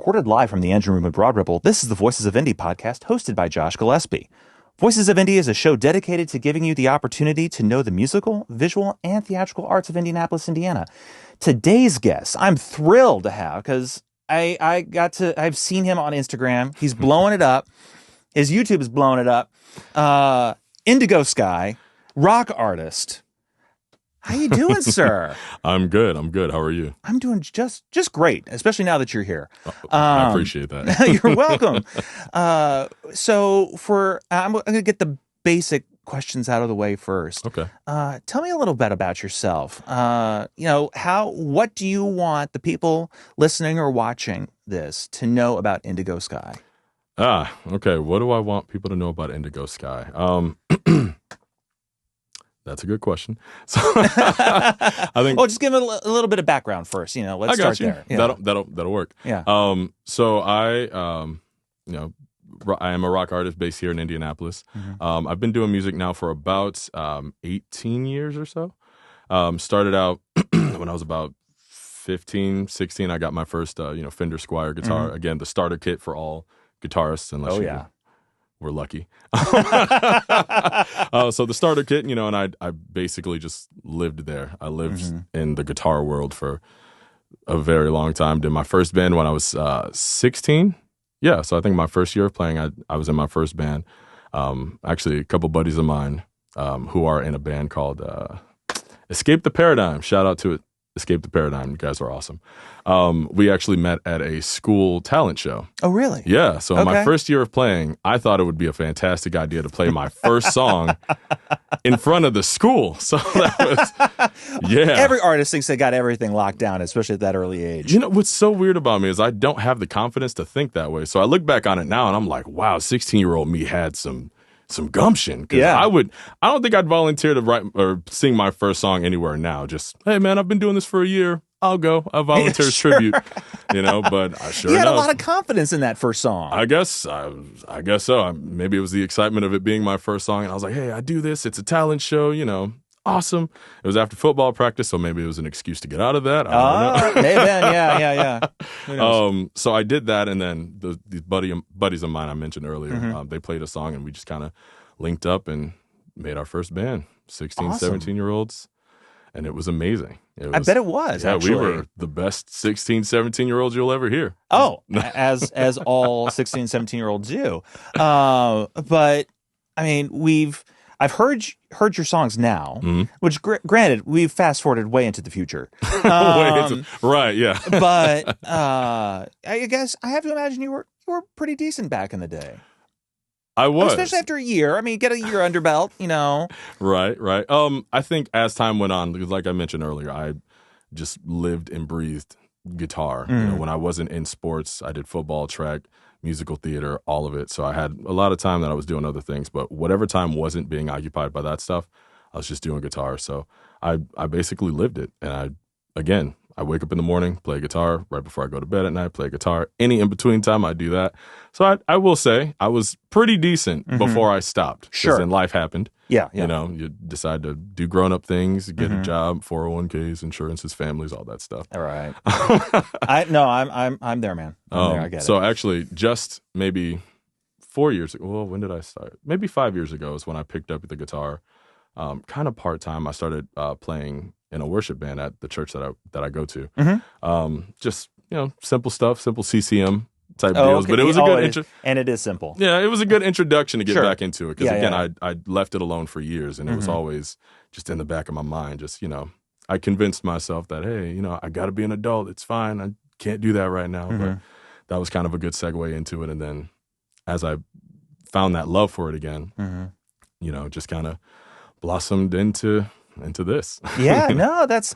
Recorded live from the engine room at Broad Ripple, this is the Voices of Indy podcast hosted by Josh Gillespie. Voices of Indy is a show dedicated to giving you the opportunity to know the musical, visual, and theatrical arts of Indianapolis, Indiana. Today's guest, I'm thrilled to have because I've seen him on Instagram. He's blowing it up. His YouTube is blowing it up. Indygo Skye, rock artist. How you doing, sir? I'm good. How are you? I'm doing just great, especially now that you're here. I appreciate that. You're welcome. I'm going to get the basic questions out of the way first. Okay. Tell me a little bit about yourself. What do you want the people listening or watching this to know about Indygo Skye? Okay. What do I want people to know about Indygo Skye? That's a good question. So I think. Just give it a little bit of background first. Let's start there. Yeah. That'll work. Yeah. So I am a rock artist based here in Indianapolis. Mm-hmm. I've been doing music now for about 18 years or so. Started out when I was about 15, 16. I got my first Fender Squier guitar. Mm-hmm. Again, the starter kit for all guitarists, unless we're lucky. So the starter kit, and I basically just lived there. I lived in the guitar world for a very long time. Did my first band when I was 16. Yeah, so I think my first year of playing, I was in my first band. Actually, a couple buddies of mine who are in a band called Escape the Paradigm. Shout out to Escape the Paradigm. You guys are awesome. We actually met at a school talent show. Oh, really? Yeah. So in my first year of playing, I thought it would be a fantastic idea to play my first song in front of the school. So that was, Every artist thinks they got everything locked down, especially at that early age. What's so weird about me is I don't have the confidence to think that way. So I look back on it now and I'm like, wow, 16-year-old me had some gumption. Yeah. I don't think I'd volunteer to write or sing my first song anywhere now. Just, hey man, I've been doing this for a year. I'll go. I'll volunteer as tribute. But I sure You had a lot of confidence in that first song. I guess so. Maybe it was the excitement of it being my first song. And I was like, hey, I do this. It's a talent show, awesome. It was after football practice, so maybe it was an excuse to get out of that. I don't know. Maybe then, yeah. Who knows? So I did that, and then these buddies of mine I mentioned earlier, they played a song, and we just kind of linked up and made our first band, 16, Awesome. 17-year-olds, and it was amazing. I bet it was, actually. We were the best 16, 17-year-olds you'll ever hear. Oh, as all 16, 17-year-olds do. But, I mean, I've heard your songs now, which granted, we've fast-forwarded way into the future. Right, yeah. But I guess I have to imagine you were pretty decent back in the day. I was. Especially after a year. I mean, get a year under belt, Right. I think as time went on, because like I mentioned earlier, I just lived and breathed guitar. When I wasn't in sports, I did football, track, musical theater, all of it. So I had a lot of time that I was doing other things, but whatever time wasn't being occupied by that stuff, I was just doing guitar. So I basically lived it. And I wake up in the morning, play guitar. Right before I go to bed at night, play guitar. Any in-between time, I do that. So I will say I was pretty decent before I stopped. Sure. Then life happened. Yeah. You decide to do grown-up things, get a job, 401ks, insurances, families, all that stuff. All right. I'm there, man. I'm there. I get it. So actually, just maybe 4 years ago, well, when did I start? Maybe 5 years ago is when I picked up the guitar. Kind of part-time. I started playing in a worship band at the church that I go to. Just, simple stuff, simple CCM type deals. Okay. But it was a good and it is simple. Yeah, it was a good introduction to get Sure. back into it. Because Yeah. I left it alone for years, and it was always just in the back of my mind. Just, I convinced myself that, hey, I got to be an adult. It's fine. I can't do that right now. But that was kind of a good segue into it. And then as I found that love for it again, just kind of blossomed into this. Yeah, no, that's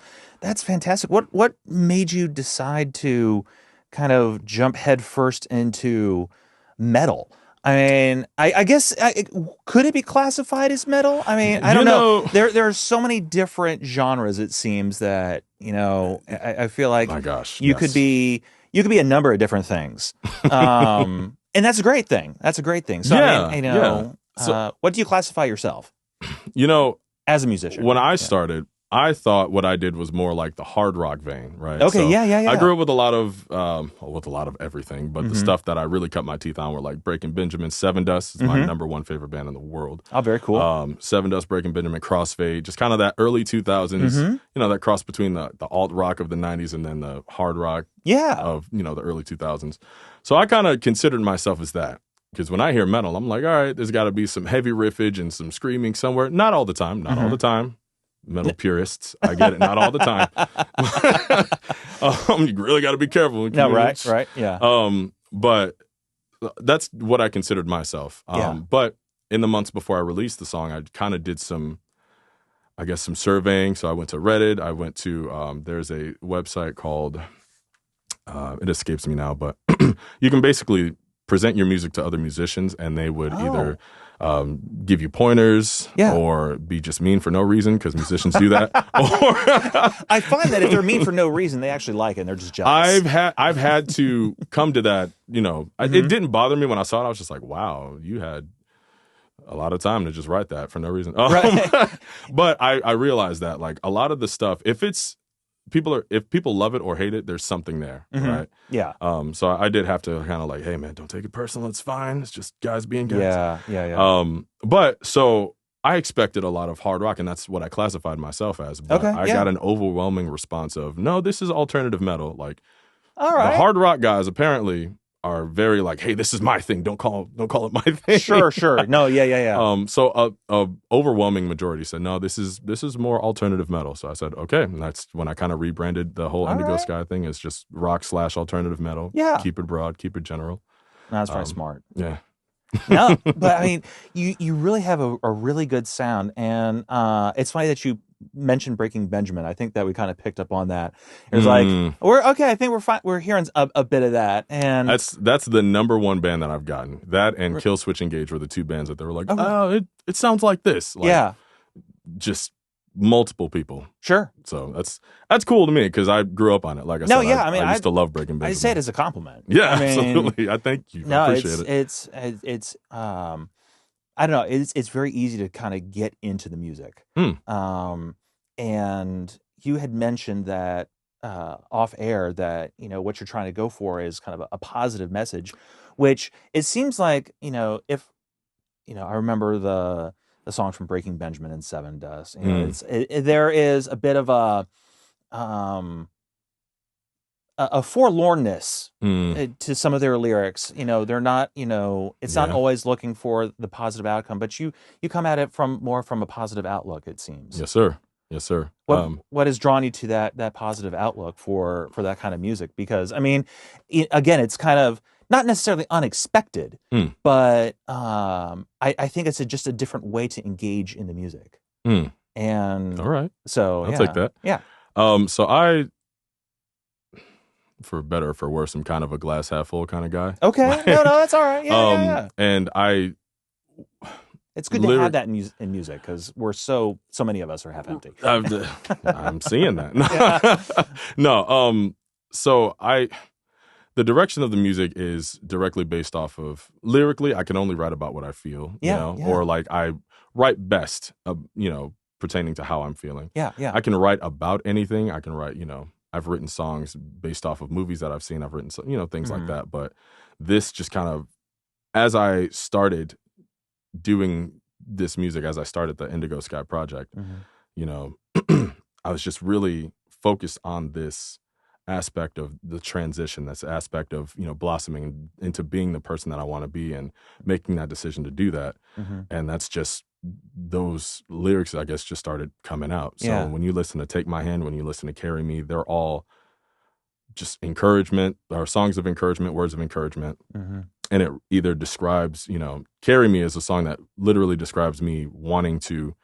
fantastic. What made you decide to kind of jump headfirst into metal? I mean, I guess could it be classified as metal? I mean, I don't know. There are so many different genres. It seems that I feel like my gosh, you could be a number of different things, and that's a great thing. That's a great thing. So yeah, I mean, what do you classify yourself? As a musician. When I started, I thought what I did was more like the hard rock vein, right? Okay, So yeah. I grew up with a lot of everything, but the Mm-hmm. stuff that I really cut my teeth on were like Breaking Benjamin, Seven Dust is my Mm-hmm. number one favorite band in the world. Oh, very cool. Seven Dust, Breaking Benjamin, Crossfade, just kind of that early 2000s, Mm-hmm. that cross between the alt rock of the 90s and then the hard rock Yeah. of, the early 2000s. So I kind of considered myself as that. Because when I hear metal, I'm like, all right, there's got to be some heavy riffage and some screaming somewhere. Not all the time. Not all the time. Metal purists, I get it. Not all the time. You really got to be careful. No, right, yeah. But that's what I considered myself. But in the months before I released the song, I kind of did some surveying. So I went to Reddit. I went to there's a website called it escapes me now, but you can basically present your music to other musicians, and they would either give you pointers or be just mean for no reason, because musicians do that. I find that if they're mean for no reason, they actually like it and they're just jealous. I've had to come to that, it didn't bother me when I saw it. I was just like, wow, you had a lot of time to just write that for no reason. Right. But I realized that like a lot of the stuff, if people love it or hate it, there's something there, right? Yeah. So I did have to kind of like, hey man, don't take it personal. It's fine. It's just guys being guys. Yeah. But so I expected a lot of hard rock, and that's what I classified myself as. But I got an overwhelming response of, no, this is alternative metal. Like, all right. The hard rock guys apparently are very like, hey, this is my thing. Don't call it my thing. Sure. No, yeah. So a overwhelming majority said, no, this is more alternative metal. So I said, okay. And that's when I kind of rebranded the whole Indygo Skye thing as just rock/alternative metal. Yeah. Keep it broad, keep it general. That's very smart. Yeah. No, but I mean, you really have a really good sound, and it's funny that you mentioned Breaking Benjamin. I think that we kind of picked up on that. It was like, we're okay. I think we're fine. We're hearing a bit of that, and that's the number one band that I've gotten. That and Kill Switch Engage were the two bands that they were like, it sounds like this. Like, just multiple people. Sure. So that's cool to me because I grew up on it. Like I said, I used to love Breaking Benjamin. I say it as a compliment. Yeah, absolutely. I thank you. I appreciate it. It's I don't know. It's very easy to kind of get into the music. And you had mentioned that off air that what you're trying to go for is kind of a positive message, which it seems like if I remember the songs from Breaking Benjamin and Seven Dust. There is a bit of a forlornness to some of their lyrics. They're not, it's not always looking for the positive outcome, but you come at it from a positive outlook, it seems. Yes, sir. What has drawn you to that positive outlook for that kind of music? Because I mean, again, it's kind of not necessarily unexpected, but I think it's just a different way to engage in the music. And all right, so I'll take that. Yeah. So I, for better or for worse, I'm kind of a glass half full kind of guy. Okay, no, that's all right. Yeah. And it's good to have that in music because we're so many of us are half empty. I'm seeing that. No. So the direction of the music is directly based off of lyrically. I can only write about what I feel, or like I write best, pertaining to how I'm feeling. Yeah. I can write about anything. I can write, I've written songs based off of movies that I've seen. I've written, things like that. But this just kind of, as I started doing this music, as I started the Indygo Skye project, I was just really focused on this aspect of the transition, this aspect of, blossoming into being the person that I want to be and making that decision to do that. And that's just, those lyrics, I guess, just started coming out. So when you listen to Take My Hand, when you listen to Carry Me, they're all just encouragement, or songs of encouragement, words of encouragement. And it either describes, Carry Me is a song that literally describes me wanting to,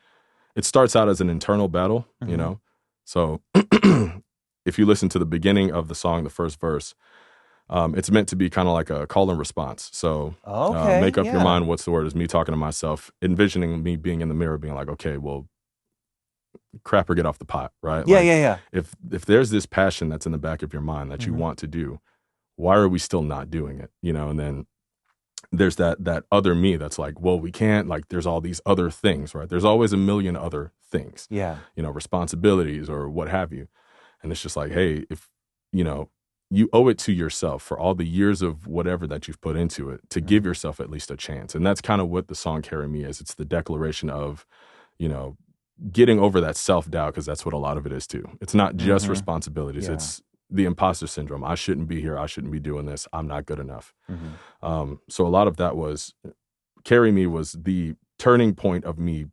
it starts out as an internal battle, So if you listen to the beginning of the song, the first verse, it's meant to be kind of like a call and response. So make up your mind. What's the word? Is me talking to myself, envisioning me being in the mirror, being like, okay, well, crap or get off the pot, right? Yeah. If there's this passion that's in the back of your mind that you want to do, why are we still not doing it? And then there's that other me that's like, well, we can't, like, there's all these other things, right? There's always a million other things, Yeah. Responsibilities or what have you. And it's just like, hey, if, you owe it to yourself for all the years of whatever that you've put into it to give yourself at least a chance. And that's kind of what the song Carry Me is. It's the declaration of, getting over that self-doubt, because that's what a lot of it is too. It's not just responsibilities. Yeah. It's the imposter syndrome. I shouldn't be here. I shouldn't be doing this. I'm not good enough. So a lot of that was, Carry Me was the turning point of me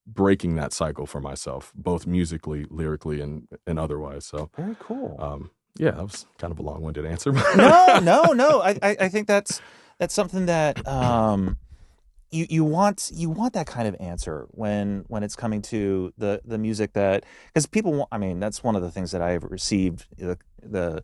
breaking that cycle for myself, both musically, lyrically, and otherwise. So very cool. Yeah, that was kind of a long-winded answer. No. I think that's something that you want that kind of answer when it's coming to the music, that, because people, I mean, that's one of the things that I've received, the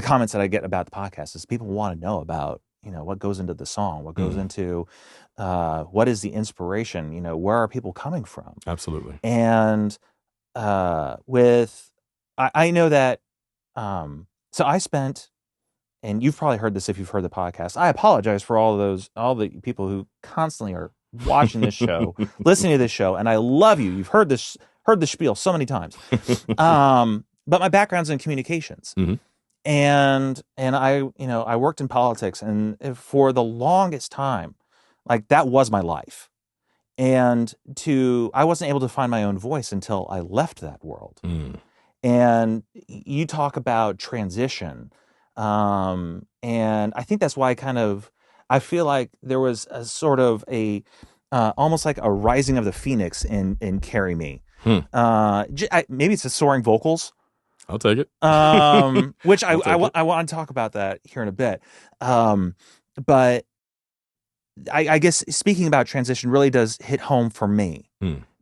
comments that I get about the podcast is people want to know about, what goes into the song, what goes into what is the inspiration, where are people coming from? Absolutely. And I know that so I spent, and you've probably heard this if you've heard the podcast, I apologize for all the people who constantly are watching this show, listening to this show, and I love you. You've heard the spiel so many times. But my background's in communications. And I worked in politics, and for the longest time, like, that was my life. And I wasn't able to find my own voice until I left that world. And you talk about transition. And I think that's why I feel like there was a sort of almost like a rising of the phoenix in Carry Me. Maybe it's the soaring vocals. I'll take it. Which I want to talk about that here in a bit. But I guess speaking about transition really does hit home for me,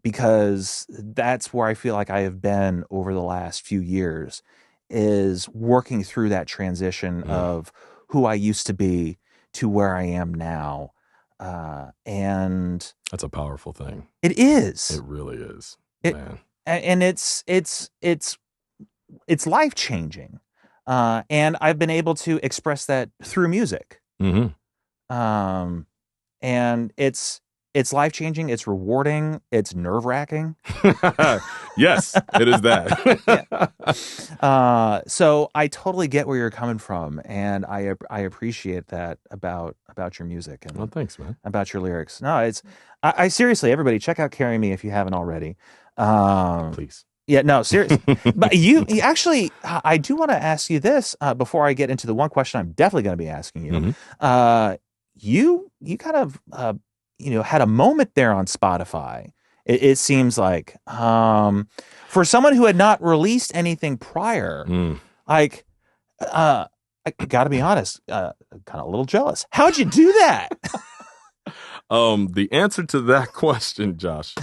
because that's where I feel like I have been over the last few years, is working through that transition of who I used to be to where I am now. And that's a powerful thing. It is. It really is, man. And it's life-changing. And I've been able to express that through music. And it's life-changing, it's rewarding, it's nerve-wracking. Yes, it is that. So I totally get where you're coming from, and I appreciate that about your music and thanks, man. About your lyrics. No, I seriously, everybody, check out Carry Me if you haven't already. Please. Yeah, no, seriously. But you actually, I do want to ask you this before I get into the one question I'm definitely going to be asking you. You kind of had a moment there on Spotify. It seems like for someone who had not released anything prior, like I got to be honest, kind of a little jealous. How'd you do that? The answer to that question, Josh,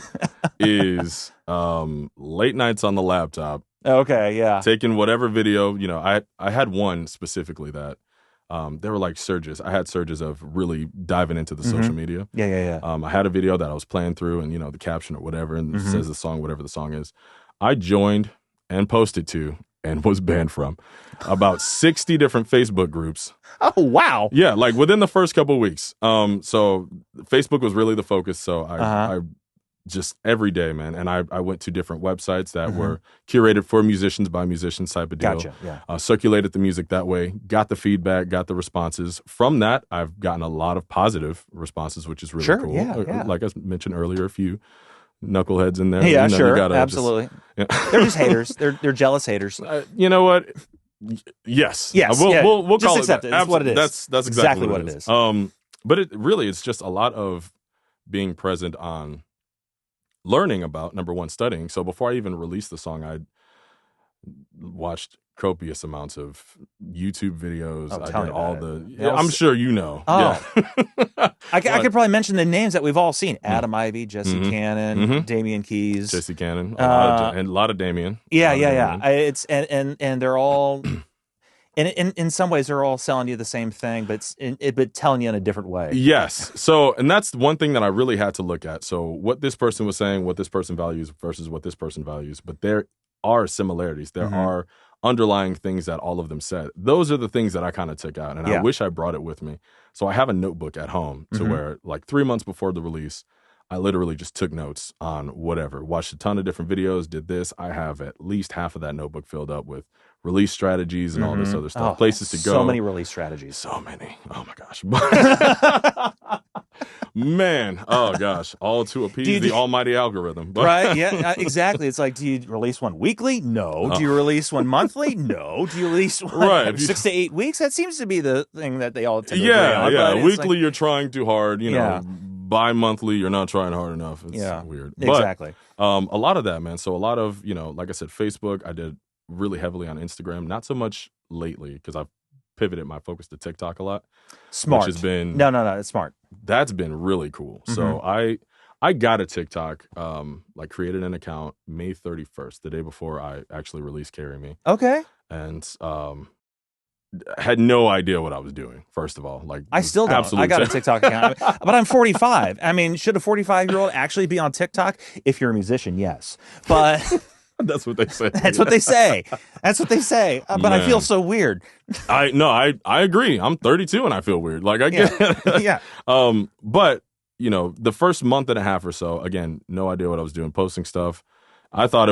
is late nights on the laptop. Okay, yeah. Taking whatever video, I had one specifically that there were like surges. I had surges of really diving into the social media. Yeah. I had a video that I was playing through, and the caption or whatever, and it says the song, whatever the song is. I joined and posted to and was banned from about 60 different Facebook groups. Oh, wow. Yeah, like within the first couple of weeks. So Facebook was really the focus. So I just every day, man. And I went to different websites that were curated for musicians by musicians type of deal. Gotcha, yeah. Circulated the music that way, got the feedback, got the responses. From that, I've gotten a lot of positive responses, which is really cool. Yeah. Like I mentioned earlier, a few knuckleheads in there. Yeah, sure. Absolutely. They're just haters. They're jealous haters. You know what? Yes. We'll just call accept it. That's what it is. That's exactly what it is. But it's just a lot of being present on learning about, number one, studying. So before I even released the song, I watched copious amounts of YouTube videos. I did all I'm sure you know. Oh. Yeah. I could probably mention the names that we've all seen. Adam Ivy, Jesse Cannon, Damian Keys. Jesse Cannon. And a lot of Damian. Yeah. It's and they're all in some ways they're all selling you the same thing, but telling you in a different way. Yes. So, and that's one thing that I really had to look at. So what this person was saying, what this person values versus what this person values, but there are similarities. There are underlying things that all of them said. Those are the things that I kind of took out, and I wish I brought it with me. So I have a notebook at home to where, like 3 months before the release, I literally just took notes on whatever, watched a ton of different videos, did this. I have at least half of that notebook filled up with release strategies and all this other stuff, places to go. So many release strategies. So many. Oh my gosh. Man, oh gosh, all to appease the almighty algorithm. Right, yeah, exactly. It's like, do you release one weekly? No. Do you release one monthly? No. Do you release one 6 to 8 weeks? That seems to be the thing that they all tend to agree on. Yeah. Weekly, you're trying too hard. You know, bi-monthly, you're not trying hard enough. It's weird. Exactly. But, a lot of that, man. So a lot of, like I said, Facebook, I did really heavily on Instagram. Not so much lately because I've pivoted my focus to TikTok a lot. Smart. Which has been no, it's smart. That's been really cool. So I got a TikTok, created an account May 31st, the day before I actually released Carry Me. Okay. And had no idea what I was doing, first of all. Like, I still don't. I got a TikTok account, but I'm 45. I mean, should a 45-year-old actually be on TikTok? If you're a musician, yes. But that's what they say. That's what they say. That's what they say. But man, I feel so weird. I agree. I'm 32 and I feel weird. Like, I get it. Yeah. But, the first month and a half or so, again, no idea what I was doing, posting stuff. I thought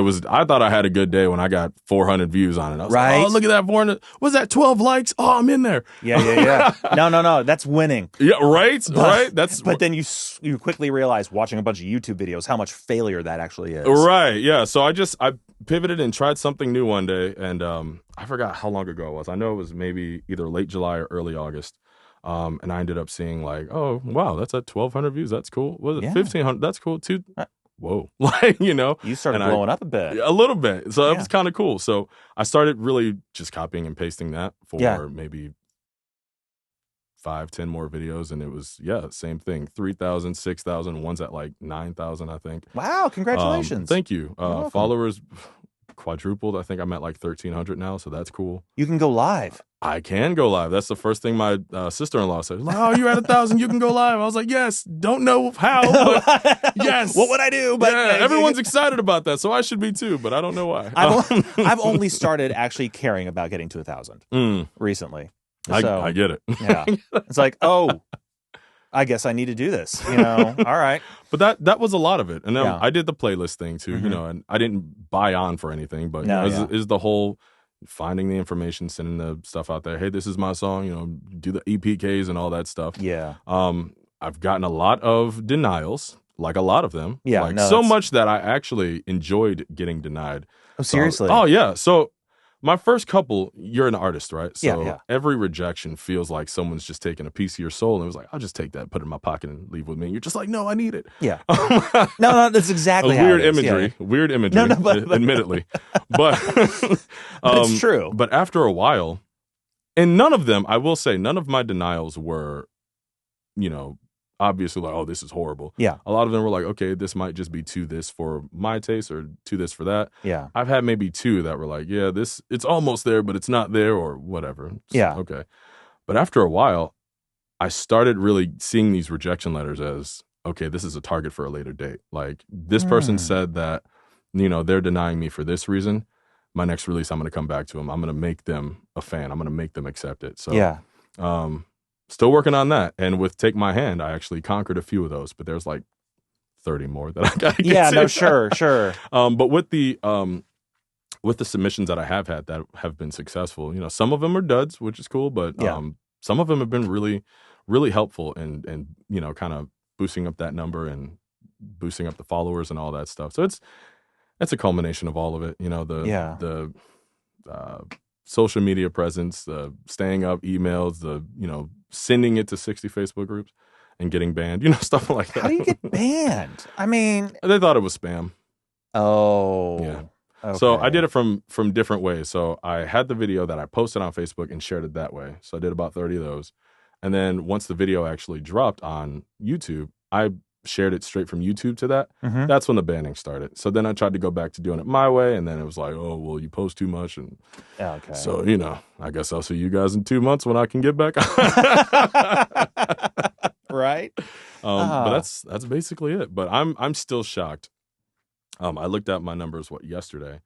I had a good day when I got 400 views on it. I was like, oh, look at that 400. Was that 12 likes? Oh, I'm in there. Yeah. No. That's winning. Yeah, right? Right? But then you quickly realize, watching a bunch of YouTube videos, how much failure that actually is. Right, yeah. So I pivoted and tried something new one day, and I forgot how long ago it was. I know it was maybe either late July or early August. And I ended up seeing like, oh, wow, that's at 1,200 views. That's cool. Was it 1,500? That's cool, too. Whoa. You started blowing up a bit. A little bit. So that was kind of cool. So I started really just copying and pasting that for maybe 5-10 more videos. And it was, same thing. 3,000, 6,000, one's at like 9,000, I think. Wow. Congratulations. Thank you. Followers quadrupled. I think I'm at like 1,300 now. So that's cool. You can go live. I can go live. That's the first thing my sister-in-law said. Like, oh, you're at 1,000. You can go live. I was like, yes. Don't know how, but yes. What would I do? But everyone's excited about that, so I should be too. But I don't know why. I've only started actually caring about getting to 1,000 recently. So, I get it. Yeah, it's like, oh, I guess I need to do this. All right. But that was a lot of it, and then I did the playlist thing too. And I didn't buy on for anything, but is the whole finding the information, sending the stuff out there. Hey, this is my song. Do the EPKs and all that stuff. Yeah. I've gotten a lot of denials, like a lot of them. Yeah. So much that I actually enjoyed getting denied. Oh, seriously? Oh, yeah. So my first couple, you're an artist, right? So Yeah. every rejection feels like someone's just taking a piece of your soul and it was like, I'll just take that, put it in my pocket and leave with me. And you're just like, no, I need it. Yeah. No, that's exactly how weird it is. imagery. Yeah. Weird imagery, but admittedly. But it's true. But after a while, and none of them, I will say, none of my denials were, obviously like, oh, this is horrible. Yeah. A lot of them were like, okay, this might just be too this for my taste or too this for that. Yeah. I've had maybe 2 that were like, yeah, it's almost there, but it's not there or whatever. Yeah. Okay. But after a while, I started really seeing these rejection letters as, okay, this is a target for a later date. Like, this person said that, they're denying me for this reason. My next release, I'm going to come back to them. I'm going to make them a fan. I'm going to make them accept it. So, still working on that. And with Take My Hand, I actually conquered a few of those, but there's like 30 more that I got to get to. Yeah, no, sure. But with the submissions that I have had that have been successful, some of them are duds, which is cool, but some of them have been really, really helpful and kind of boosting up that number and boosting up the followers and all that stuff. So it's a culmination of all of it, the social media presence, the staying up, emails, the sending it to 60 Facebook groups and getting banned, stuff like that. How do you get banned? I mean, they thought it was spam. Oh, yeah. Okay. So I did it from different ways. So I had the video that I posted on Facebook and shared it that way. So I did about 30 of those. And then once the video actually dropped on YouTube, I shared it straight from YouTube to that. That's when the banning started. So then I tried to go back to doing it my way, and then it was like, oh, well, you post too much. And so, I guess I'll see you guys in 2 months when I can get back. Right. But that's basically it. But I'm still shocked. I looked at my numbers yesterday,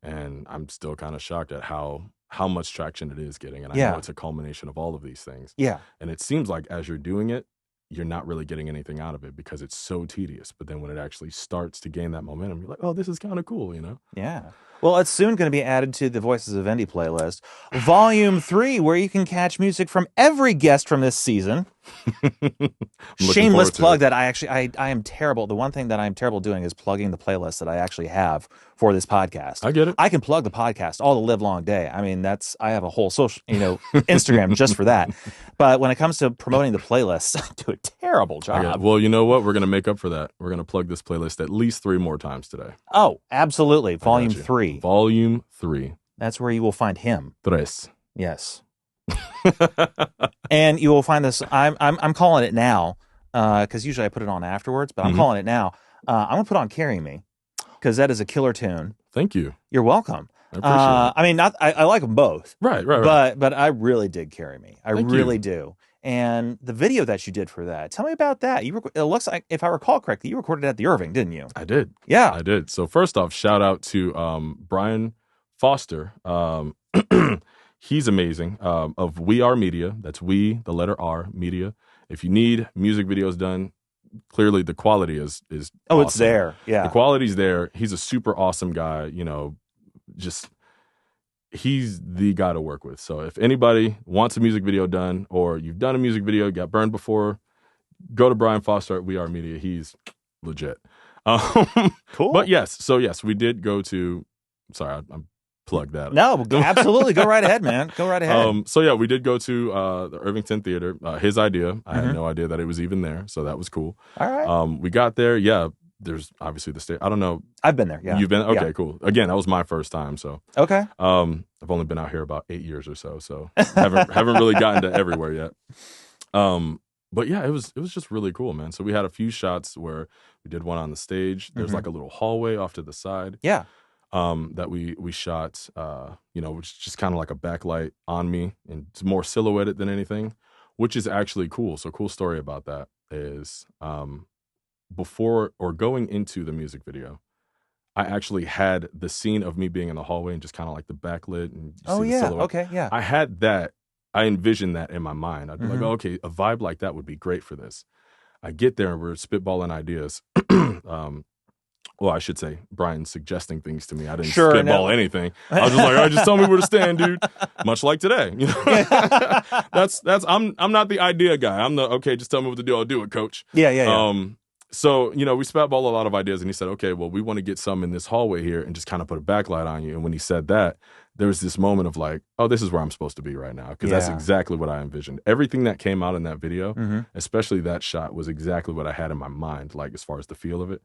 And I'm still kind of shocked at how much traction it is getting. And I Yeah. know it's a culmination of all of these things. Yeah. And it seems like as you're doing it, you're not really getting anything out of it because it's so tedious. But then when it actually starts to gain that momentum, you're like, oh, this is kind of cool, you know? Yeah. Well, it's soon going to be added to the Voices of Indy playlist, Volume 3, where you can catch music from every guest from this season. Shameless plug that I am terrible. The one thing that I'm terrible doing is plugging the playlist that I actually have for this podcast. I get it. I can plug the podcast all the live long day. I mean, I have a whole social, Instagram just for that. But when it comes to promoting the playlist, I do a terrible job. Well, you know what? We're going to make up for that. We're going to plug this playlist at least 3 more times today. Oh, absolutely. Volume 3. Volume 3. That's where you will find him. Tres. Yes. And you will find this. I'm calling it now because usually I put it on afterwards, but I'm calling it now. I'm gonna put on "Carry Me" because that is a killer tune. Thank you. You're welcome. I appreciate it. I mean, I like them both. Right. But I really did "Carry Me." I really do. And the video that you did for that, tell me about that. It looks like, if I recall correctly, you recorded it at the Irving, didn't you? I did. Yeah, I did. So first off, shout out to Brian Foster. He's amazing. Of We Are Media. That's We, the letter R, Media. If you need music videos done, clearly the quality is awesome. It's there. Yeah. The quality's there. He's a super awesome guy, he's the guy to work with. So if anybody wants a music video done or you've done a music video, got burned before, go to Brian Foster at We Are Media. He's legit. Cool. But yes, we did go to, sorry, I'm plug that. No, absolutely. Go right ahead, man. Go right ahead. We did go to the Irvington Theater. His idea. I had no idea that it was even there, so that was cool. All right. We got there. Yeah, there's obviously the stage. I don't know. I've been there. Yeah. You've been? Okay, yeah. Cool. Again, that was my first time. So okay. I've only been out here about 8 years or so haven't really gotten to everywhere yet. But yeah, it was just really cool, man. So we had a few shots where we did one on the stage. There's like a little hallway off to the side. Yeah. That we shot, which is just kind of like a backlight on me, and it's more silhouetted than anything, which is actually cool. So cool story about that is before or going into the music video, I actually had the scene of me being in the hallway and just kind of like the backlit and the silhouette. Okay, yeah. I had that. I envisioned that in my mind. I'd be like, okay, a vibe like that would be great for this. I get there and we're spitballing ideas. Well, I should say, Brian's suggesting things to me. I didn't spitball anything. I was just like, all right, just tell me where to stand, dude. Much like today. That's I'm not the idea guy. I'm the, okay, just tell me what to do. I'll do it, coach. Yeah. So, we spitballed a lot of ideas, and he said, okay, well, we want to get some in this hallway here and just kind of put a backlight on you. And when he said that, there was this moment of like, oh, this is where I'm supposed to be right now. Because that's exactly what I envisioned. Everything that came out in that video, especially that shot, was exactly what I had in my mind, like as far as the feel of it.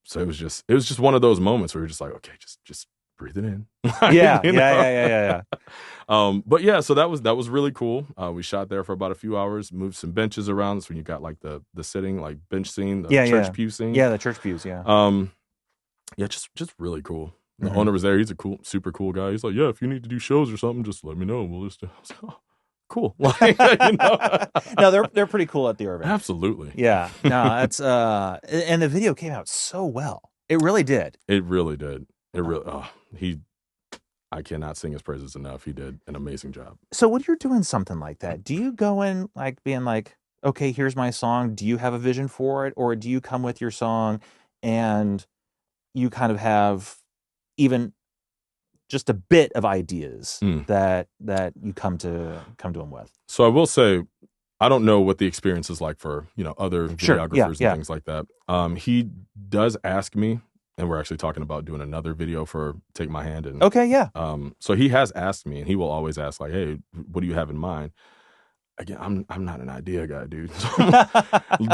So it was just one of those moments where you're just like, okay, just breathe it in. Yeah. But yeah, so that was really cool. We shot there for about a few hours, moved some benches around. That's when you got like the sitting, like bench scene, the church pew scene. Yeah, the church pews, yeah. Just really cool. The owner was there. He's a super cool guy. He's like, yeah, if you need to do shows or something, just let me know. We'll just, I was like, oh, cool. No, they're pretty cool at the Irving. Absolutely. Yeah. No, that's and the video came out so well. It really did. It really did. I cannot sing his praises enough. He did an amazing job. So when you're doing something like that, do you go in like being like, okay, here's my song. Do you have a vision for it? Or do you come with your song and you kind of have even just a bit of ideas that you come to them with? So I will say, I don't know what the experience is like for, other videographers and things like that. He does ask me, and we're actually talking about doing another video for Take My Hand. And, okay, yeah. So he has asked me, and he will always ask like, hey, what do you have in mind? Again, I'm not an idea guy, dude.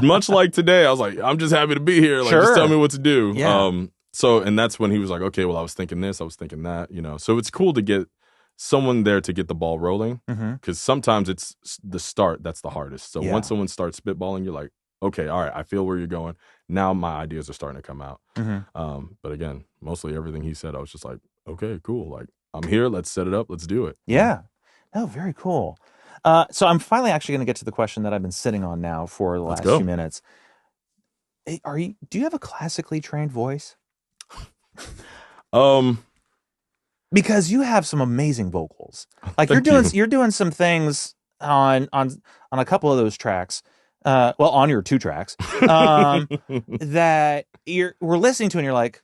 Much like today, I was like, I'm just happy to be here. Like, just tell me what to do. Yeah. And that's when he was like, okay, well, I was thinking this, I was thinking that, So it's cool to get someone there to get the ball rolling, because sometimes it's the start that's the hardest. So once someone starts spitballing, you're like, okay, all right, I feel where you're going. Now my ideas are starting to come out. But again, mostly everything he said, I was just like, okay, cool. Like, I'm here. Let's set it up. Let's do it. Yeah. Oh, very cool. So I'm finally actually going to get to the question that I've been sitting on now for the last few minutes. Hey, do you have a classically trained voice? because you have some amazing vocals. Like you're doing some things on a couple of those tracks. On your 2 tracks, that we're listening to, and you're like,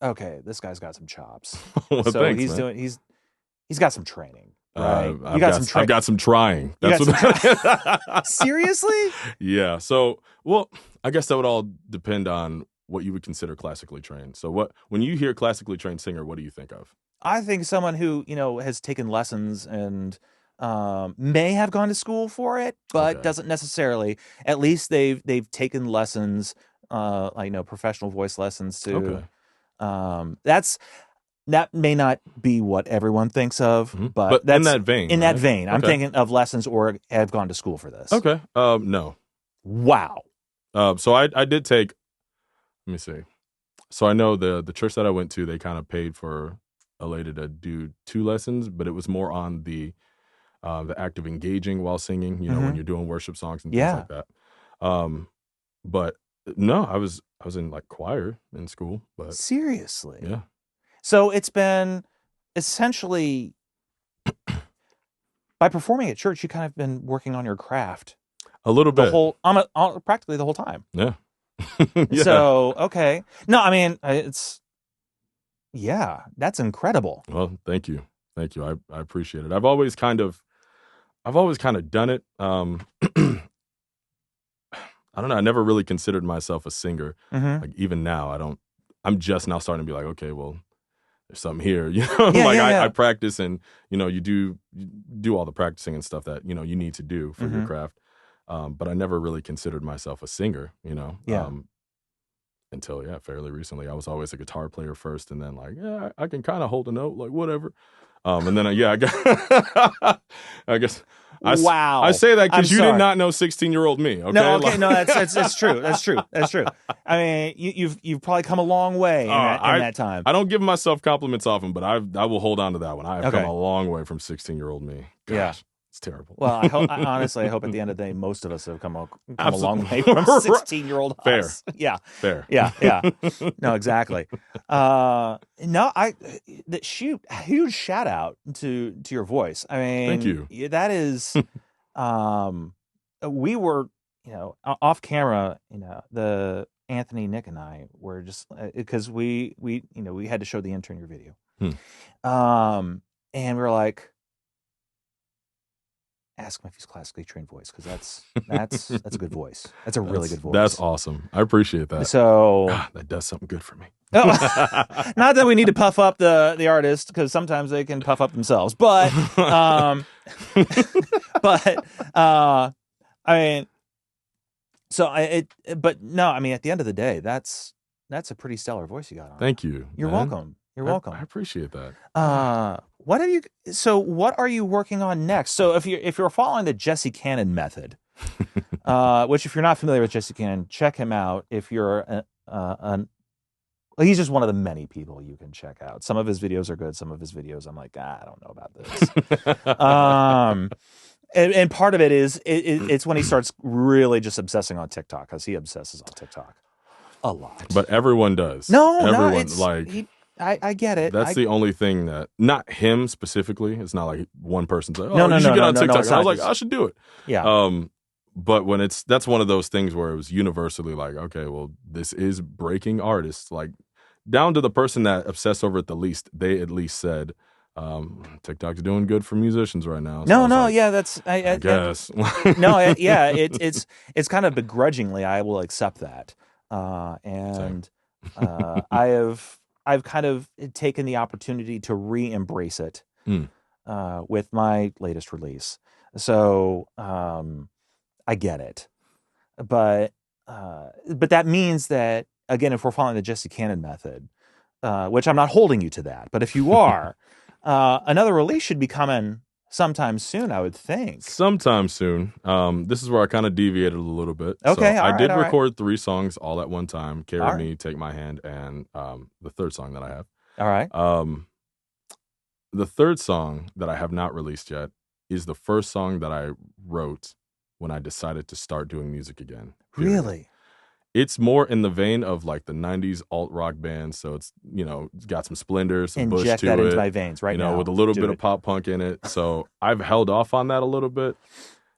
okay, this guy's got some chops. Well, so thanks, he's man. he's got some training, right? I've got some trying. That's Seriously? Yeah. So, well, I guess that would all depend on what you would consider classically trained. So, when you hear classically trained singer, what do you think of? I think someone who has taken lessons and may have gone to school for it, but doesn't necessarily. At least they've taken lessons, professional voice lessons too. That may not be what everyone thinks of, but that's in that vein. In that vein, I'm thinking of lessons or have gone to school for this. Okay. No. Wow. So I did take. Let me see. So I know the church that I went to, they kind of paid for a lady to do 2 lessons, but it was more on the act of engaging while singing. When you're doing worship songs and things like that. But no, I was in like choir in school. But seriously, yeah. So it's been essentially by performing at church, you kind of been working on your craft a little bit, practically the whole time. Yeah. Yeah. So okay, no, I mean that's incredible. Well, thank you. I appreciate it. I've always kind of done it. I don't know. I never really considered myself a singer. Like even now, I'm just now starting to be like, okay, well, there's something here. I practice, and you do all the practicing and stuff that you need to do for your craft. But I never really considered myself a singer. Until fairly recently. I was always a guitar player first, and then I can kind of hold a note, like whatever. And then I guess wow. I say that because you did not know 16-year-old me. Okay? No, okay, no, that's true. That's true. I mean, you've probably come a long way in that time. I don't give myself compliments often, but I will hold on to that one. I have come a long way from 16-year-old me. Gosh, yeah. It's terrible. Well, I hope at the end of the day, most of us have come a long way from 16-year-old Fair. us. Yeah. Fair. Yeah. No, exactly. Huge shout out to your voice. I mean, thank you. That is, we were, off camera, the Anthony, Nick, and I were just, because we had to show the intern your video. And we were like, ask him if he's classically trained voice, because that's a good voice. That's a really good voice. That's awesome. I appreciate that. So that does something good for me. Not that we need to puff up the artist, because sometimes they can puff up themselves. But I mean, but no, I mean, at the end of the day, that's a pretty stellar voice you got on. Thank you. You're welcome. You're welcome. I appreciate that. What are you working on next? So if you're following the Jesse Cannon method, which if you're not familiar with Jesse Cannon, check him out. If you're he's just one of the many people you can check out. Some of his videos are good. Some of his videos I'm like, I don't know about this. And part of it is it's when he starts really just obsessing on TikTok, because he obsesses on TikTok a lot. But everyone does. I get it. That's the only thing that, not him specifically. It's not like one person's like, you should get on TikTok. And I was like, I should do it. Yeah. But when that's one of those things where it was universally like, okay, well, this is breaking artists. Like down to the person that obsessed over it the least, they at least said, TikTok's doing good for musicians right now. So that's I guess. It's kind of begrudgingly I will accept that. I've kind of taken the opportunity to re-embrace it with my latest release. So I get it, but that means that, again, if we're following the Jesse Cannon method, which I'm not holding you to that, but if you are, another release should be coming sometime soon, I would think. Sometime soon. This is where I kind of deviated a little bit. Okay, so I did record 3 songs all at one time: "Carry Me," "Take My Hand," and the third song that I have. All right. The third song that I have not released yet is the first song that I wrote when I decided to start doing music again. Period. Really? it's more in the vein of like the 90s alt rock bands. So it's, it's got some Splendor, some Bush Inject to that it. into my veins right now. With a little Do bit it. of pop punk in it. So I've held off on that a little bit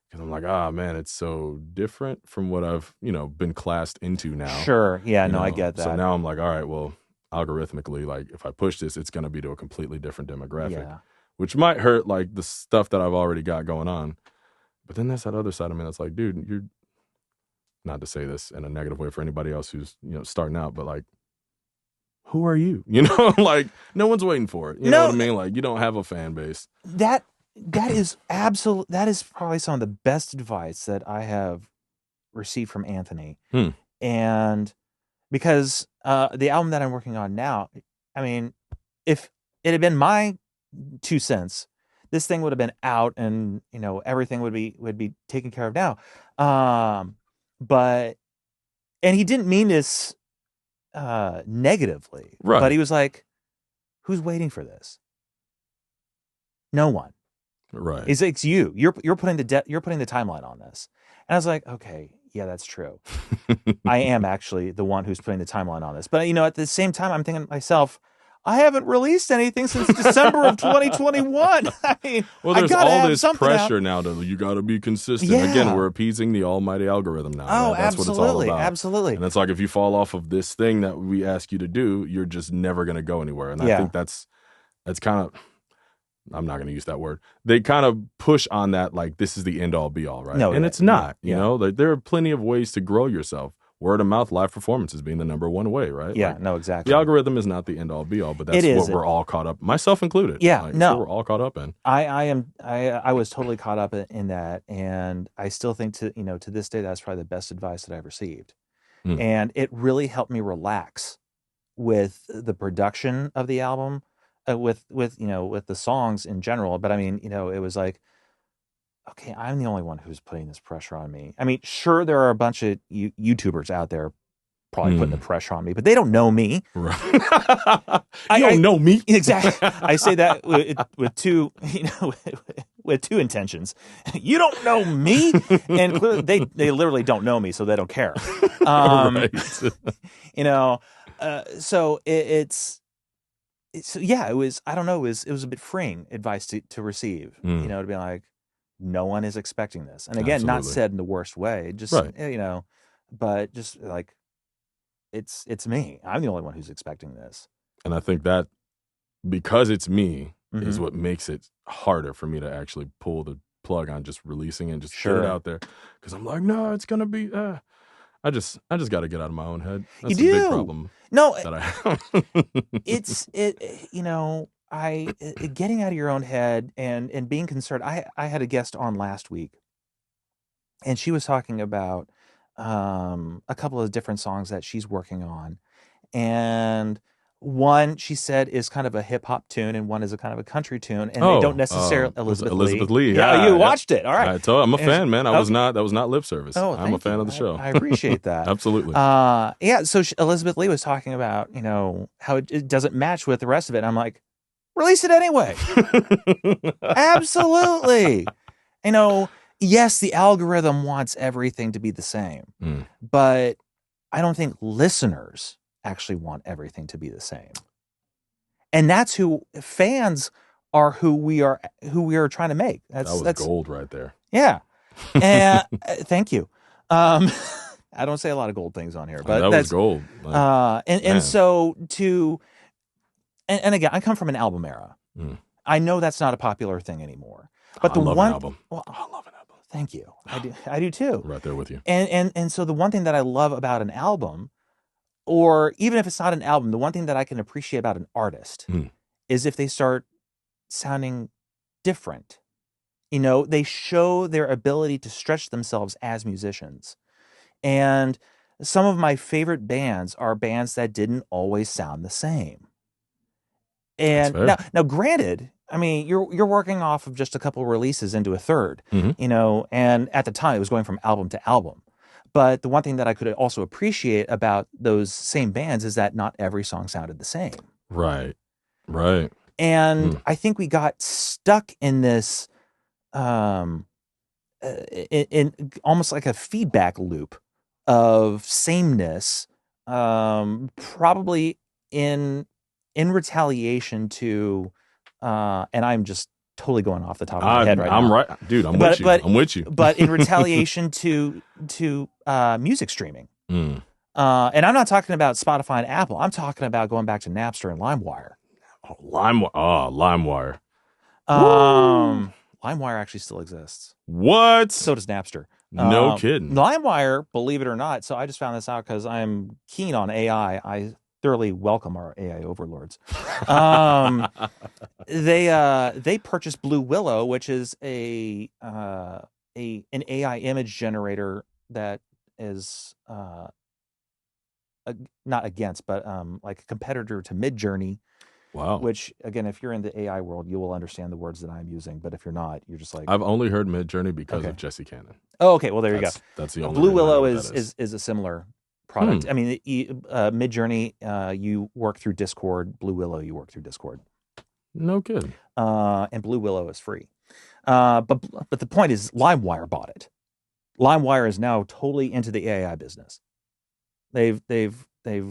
because I'm like, man, it's so different from what I've, been classed into now. Sure. Yeah, I get that. So now I'm like, all right, well, algorithmically, like if I push this, it's going to be to a completely different demographic, which might hurt like the stuff that I've already got going on. But then there's that other side of me that's like, dude, you're not to say this in a negative way for anybody else who's, starting out, but like, who are you? Like no one's waiting for it. You know what I mean? Like you don't have a fan base. That is probably some of the best advice that I have received from Anthony. And because the album that I'm working on now, I mean, if it had been my 2 cents, this thing would have been out and, everything would be taken care of now. And he didn't mean this negatively, right? But he was like, "Who's waiting for this? No one." Right. It's you. You're putting the timeline on this, and I was like, "Okay, yeah, that's true. I am actually the one who's putting the timeline on this." But at the same time, I'm thinking to myself, I haven't released anything since December of 2021. I mean, well, there's all this pressure out. Now you got to be consistent. Yeah. Again, we're appeasing the almighty algorithm now. Oh, right? That's absolutely, what it's all about. Absolutely. And it's like if you fall off of this thing that we ask you to do, you're just never going to go anywhere. And I think that's kind of, I'm not going to use that word. They kind of push on that like this is the end all be all, right? No, and it's not. You know, like there are plenty of ways to grow yourself. Word of mouth, live performances being the number one way, right? Yeah, exactly. The algorithm is not the end all be all, but that's what we're all caught up, myself included. Yeah, that's what we're all caught up in. I was totally caught up in that, and I still think to this day that's probably the best advice that I've received, and it really helped me relax with the production of the album, with the songs in general. But I mean, it was like, okay, I'm the only one who's putting this pressure on me. I mean, sure, there are a bunch of YouTubers out there probably putting the pressure on me, but they don't know me. Right. You don't know me. Exactly. I say that with two, with two intentions. You don't know me, and clearly they literally don't know me, so they don't care. Right. So it's yeah, it was. I don't know. It was a bit freeing advice to receive. To be like, no one is expecting this. And again, not said in the worst way, just, but just like, it's me. I'm the only one who's expecting this. And I think that because it's me is what makes it harder for me to actually pull the plug on just releasing and just get it out there. Cause I'm like, no, it's going to be, I just got to get out of my own head. That's a big problem. No, that I have. Getting out of your own head and being concerned. I had a guest on last week, and she was talking about a couple of different songs that she's working on, and one she said is kind of a hip hop tune, and one is a kind of a country tune, and they don't necessarily Elizabeth Lee. Yeah, you watched it. All right, I'm a fan, man. That was not lip service. Oh, I'm a fan of the show. I appreciate that. Absolutely. So Elizabeth Lee was talking about how it doesn't match with the rest of it. And I'm like, release it anyway. Absolutely. Yes, the algorithm wants everything to be the same, but I don't think listeners actually want everything to be the same. And that's who fans are, who we are trying to make. That's gold right there. Yeah. And thank you. I don't say a lot of gold things on here, but that was gold. And again, I come from an album era. I know that's not a popular thing anymore. But I love an album. Well, I love an album. Thank you. I do too. Right there with you. And so the one thing that I love about an album, or even if it's not an album, the one thing that I can appreciate about an artist is if they start sounding different. They show their ability to stretch themselves as musicians. And some of my favorite bands are bands that didn't always sound the same. And now granted, I mean, you're working off of just a couple releases into a third, and at the time it was going from album to album. But the one thing that I could also appreciate about those same bands is that not every song sounded the same. Right. And I think we got stuck in this, in almost like a feedback loop of sameness, probably in retaliation to, and I'm just totally going off the top of my head right I'm now. right, dude. I'm with you. I'm with you. But in retaliation to music streaming. Mm. And I'm not talking about Spotify and Apple. I'm talking about going back to Napster and LimeWire. LimeWire. LimeWire actually still exists. What? So does Napster. No kidding. LimeWire, believe it or not, so I just found this out because I'm keen on AI. I thoroughly welcome our AI overlords. They purchased Blue Willow, which is an AI image generator that is not against, but like a competitor to Midjourney. Wow. Which, again, if you're in the AI world, you will understand the words that I'm using. But if you're not, you're just like, I've only heard Midjourney because of Jesse Cannon. Oh, okay. Well, there you go. That's the only. Blue Willow is a similar product. I mean, Midjourney, you work through Discord. Blue Willow, you work through Discord. No kidding. And Blue Willow is free. But the point is, LimeWire bought it. LimeWire is now totally into the AI business. They've. I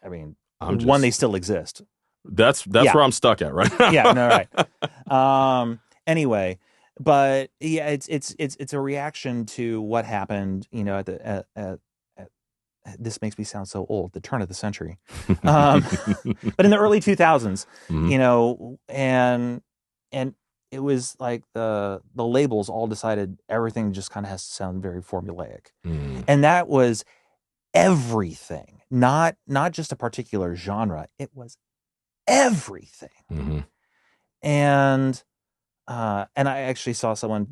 mean, they still exist. That's where I'm stuck at right now. Yeah, no, right. Anyway, but yeah, it's a reaction to what happened, at this makes me sound so old, the turn of the century. But in the early 2000s, and it was like the labels all decided everything just kind of has to sound very formulaic. And that was everything, not just a particular genre. It was everything. And I actually saw someone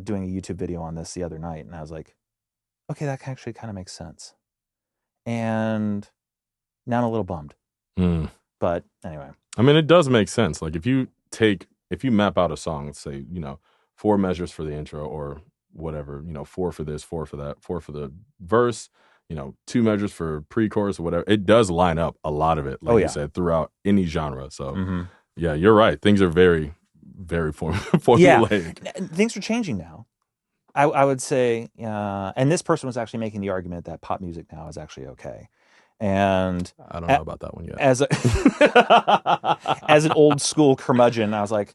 doing a YouTube video on this the other night, and I was like, okay, that actually kind of makes sense. And now I'm a little bummed. But anyway, I mean, it does make sense. Like if you map out a song, let's say 4 measures for the intro or whatever, 4 for this, 4 for that, 4 for the verse, 2 measures for pre-chorus or whatever. It does line up a lot of it, like you said, throughout any genre. So yeah, you're right. Things are very, very formulaic. Yeah, things are changing now. I would say, and this person was actually making the argument that pop music now is actually okay. And I don't know about that one yet. As an old school curmudgeon, I was like,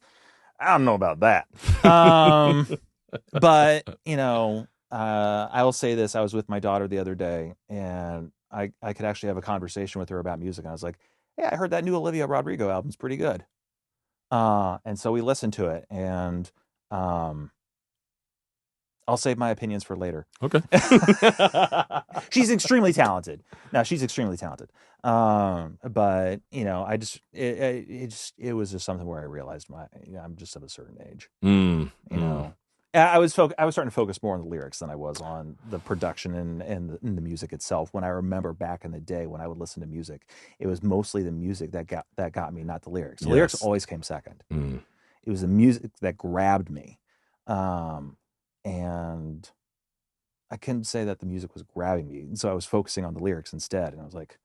I don't know about that. But I will say this: I was with my daughter the other day, and I could actually have a conversation with her about music. And I was like, "Hey, I heard that new Olivia Rodrigo album's pretty good." And so we listened to it, and I'll save my opinions for later. Okay. She's extremely talented. Now she's extremely talented. But I just it was just something where I realized I'm just of a certain age. I was starting to focus more on the lyrics than I was on the production and the music itself. When I remember back in the day when I would listen to music, it was mostly the music that got me, not the lyrics. The lyrics always came second. It was the music that grabbed me. And I couldn't say that the music was grabbing me. And so I was focusing on the lyrics instead. And I was like,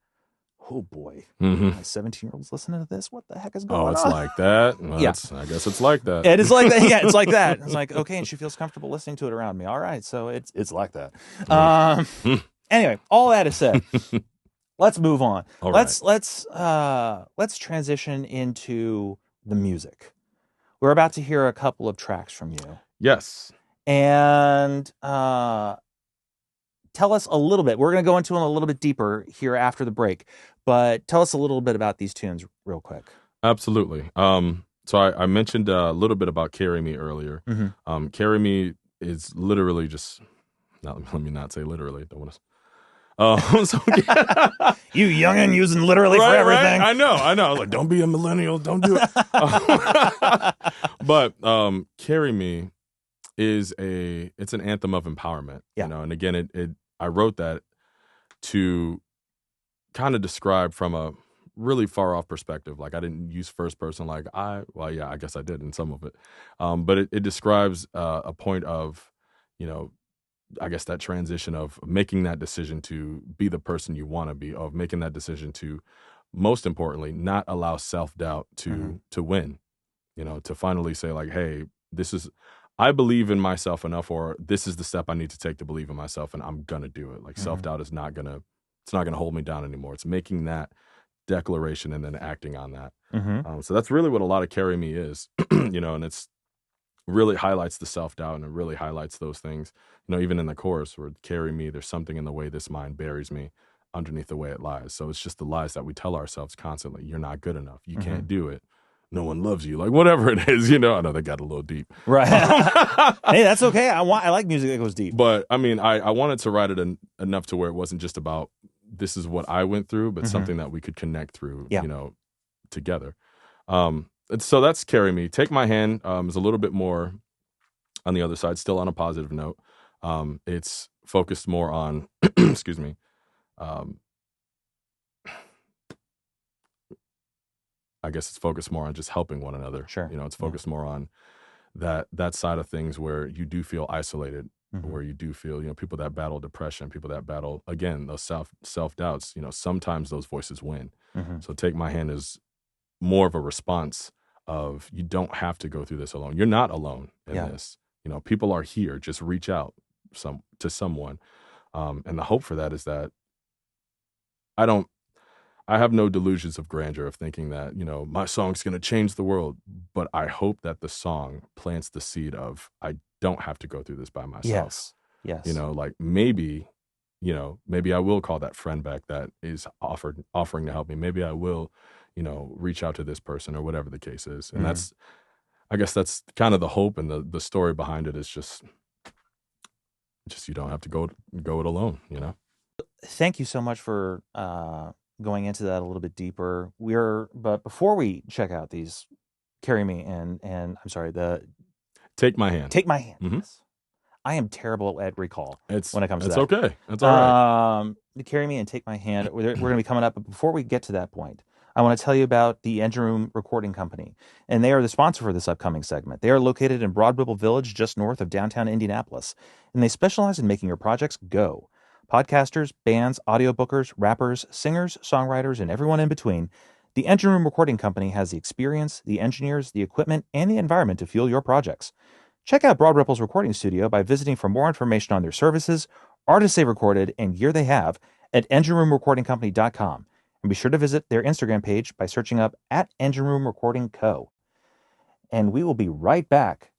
oh boy, my 17-year-old's listening to this. What the heck is going on? Oh, it's like that? Well, yeah. I guess it's like that. It is like that. Yeah, it's like that. It's like, okay, and she feels comfortable listening to it around me. All right, so it's like that. Anyway, all that is said, let's move on. All let's transition into the music. We're about to hear a couple of tracks from you. Yes. And tell us a little bit. We're going to go into them a little bit deeper here after the break, but tell us a little bit about these tunes real quick. Absolutely. So I mentioned a little bit about Carry Me earlier. Carry Me is literally just, let me not say literally. Don't want to. You youngin' using literally for everything. Right? I know. Like, don't be a millennial. Don't do it. But Carry Me is it's an anthem of empowerment. Yeah. And again, I wrote that to kind of describe from a really far off perspective. Like I didn't use first person I guess I did in some of it. But it describes a point of, I guess that transition of making that decision to be the person you want to be, of making that decision to, most importantly, not allow self-doubt to win, to finally say like, hey, I believe in myself enough, or this is the step I need to take to believe in myself, and I'm gonna do it. Like self-doubt is not gonna hold me down anymore. It's making that declaration and then acting on that. So that's really what a lot of Carry Me is, and it's really highlights the self-doubt, and it really highlights those things. Even in the chorus where carry me, there's something in the way this mind buries me underneath the way it lies. So it's just the lies that we tell ourselves constantly. You're not good enough. You can't do it. No one loves you. Like whatever it is, I know they got a little deep. Right. Hey, that's okay. I like music that goes deep. But I mean, I wanted to write it enough to where it wasn't just about this is what I went through, but something that we could connect through, together. And so that's Carry Me. Take My Hand is a little bit more on the other side, still on a positive note. It's focused more on, excuse me, I guess it's focused more on just helping one another. Sure. It's focused more on that side of things where you do feel isolated, where you do feel, people that battle depression, people that battle, again, those self-doubts, sometimes those voices win. So Take My Hand is more of a response of you don't have to go through this alone. You're not alone in this. People are here. Just reach out to someone. And the hope for that is that I have no delusions of grandeur of thinking that, my song's going to change the world. But I hope that the song plants the seed of, I don't have to go through this by myself. Yes. Like maybe I will call that friend back that is offering to help me. Maybe I will, reach out to this person or whatever the case is. And I guess that's kind of the hope, and the story behind it is just you don't have to go it alone, Thank you so much for going into that a little bit deeper. But before we check out these Carry Me and I'm sorry, the Take My Hand. Take My Hand. Yes. I am terrible at recall when it comes to that. It's okay. That's all right. The Carry Me and Take My Hand, we're going to be coming up. But before we get to that point, I want to tell you about the Engine Room Recording Company, and they are the sponsor for this upcoming segment. They are located in Broad Ripple Village, just north of downtown Indianapolis, and they specialize in making your projects go. Podcasters, bands, audiobookers, rappers, singers, songwriters, and everyone in between, the Engine Room Recording Company has the experience, the engineers, the equipment, and the environment to fuel your projects. Check out Broad Ripple's recording studio by visiting for more information on their services, artists they recorded, and gear they have at engineroomrecordingcompany.com. And be sure to visit their Instagram page by searching up at Engine Room Recording Co. And we will be right back.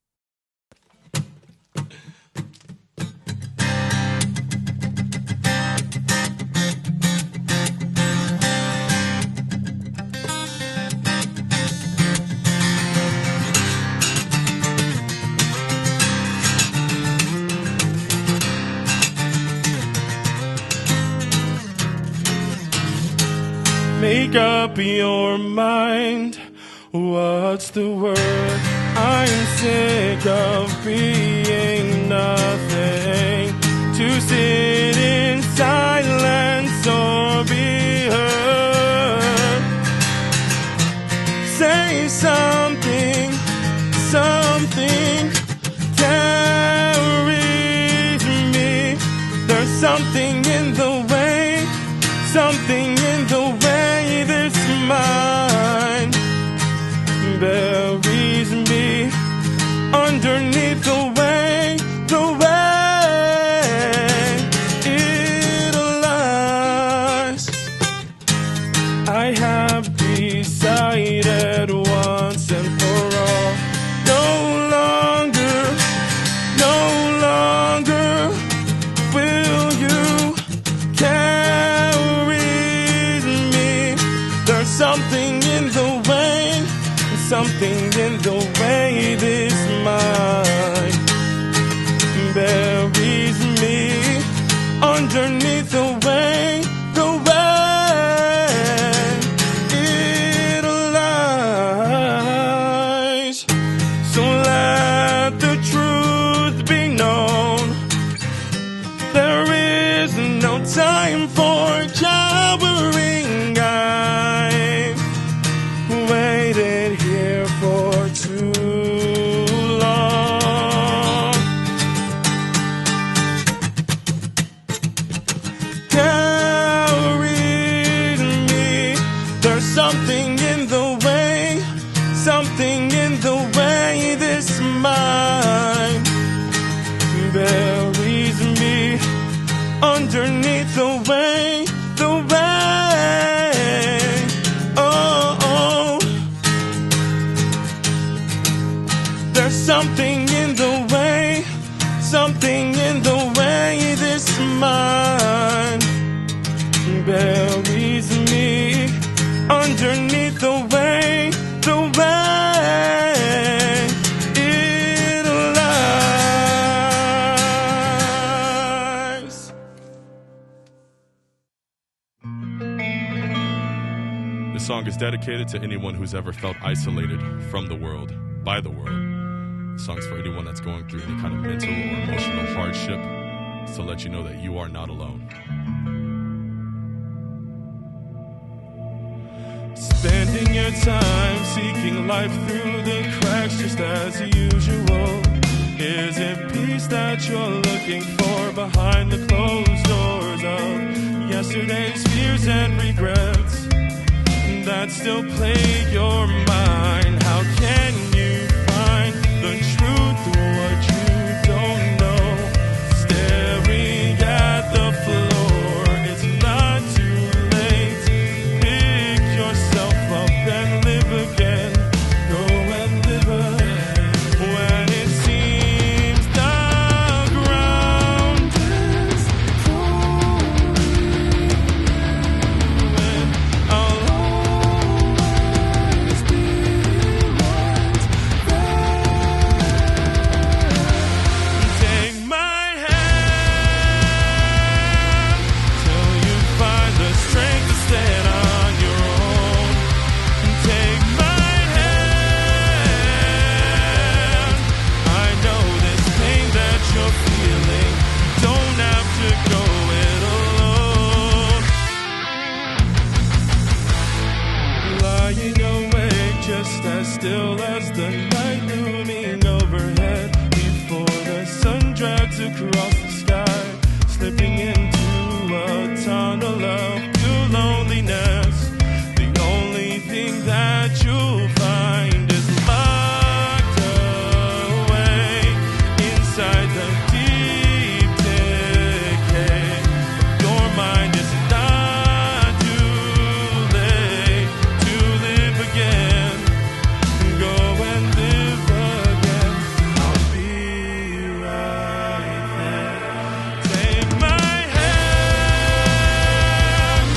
Make up your mind. What's the word? I'm sick of being nothing. To sit in silence or be heard. Say something, something carries me. There's something in the way, something in the way this mind buries me underneath the way it lies. I have decided once and for all, no longer will you carry me. There's something in the way, something in the way this mind buries me underneath the way it lies. So let the truth be known. There is no time for cowering. I've waited here for too long. Carry me. There's something in the way, something in the way this mind This song is dedicated to anyone who's ever felt isolated from the world, by the world. This song's for anyone that's going through any kind of mental or emotional hardship. It's to let you know that you are not alone. Spending your time seeking life through the cracks just as usual. Is it peace that you're looking for behind the closed doors of yesterday's fears and regrets that still plague your mind? How can you find the truth of what you don't know? Staring at the floor, it's not too late. Pick yourself up and live again. Go and live again. When it seems the ground is falling, I'll always be right there. Take my hand till you find the strength to stand on your own. Take my hand. I know this pain that you're feeling. You don't have to go it alone. Lying awake just as still as the night looming overhead before the sun drags across the sky, slipping into a tunnel of pure loneliness. The only thing that you'll find is locked away inside the deep decay. Your mind is not too late to live again. Go and live again. I'll be right there. Take my hand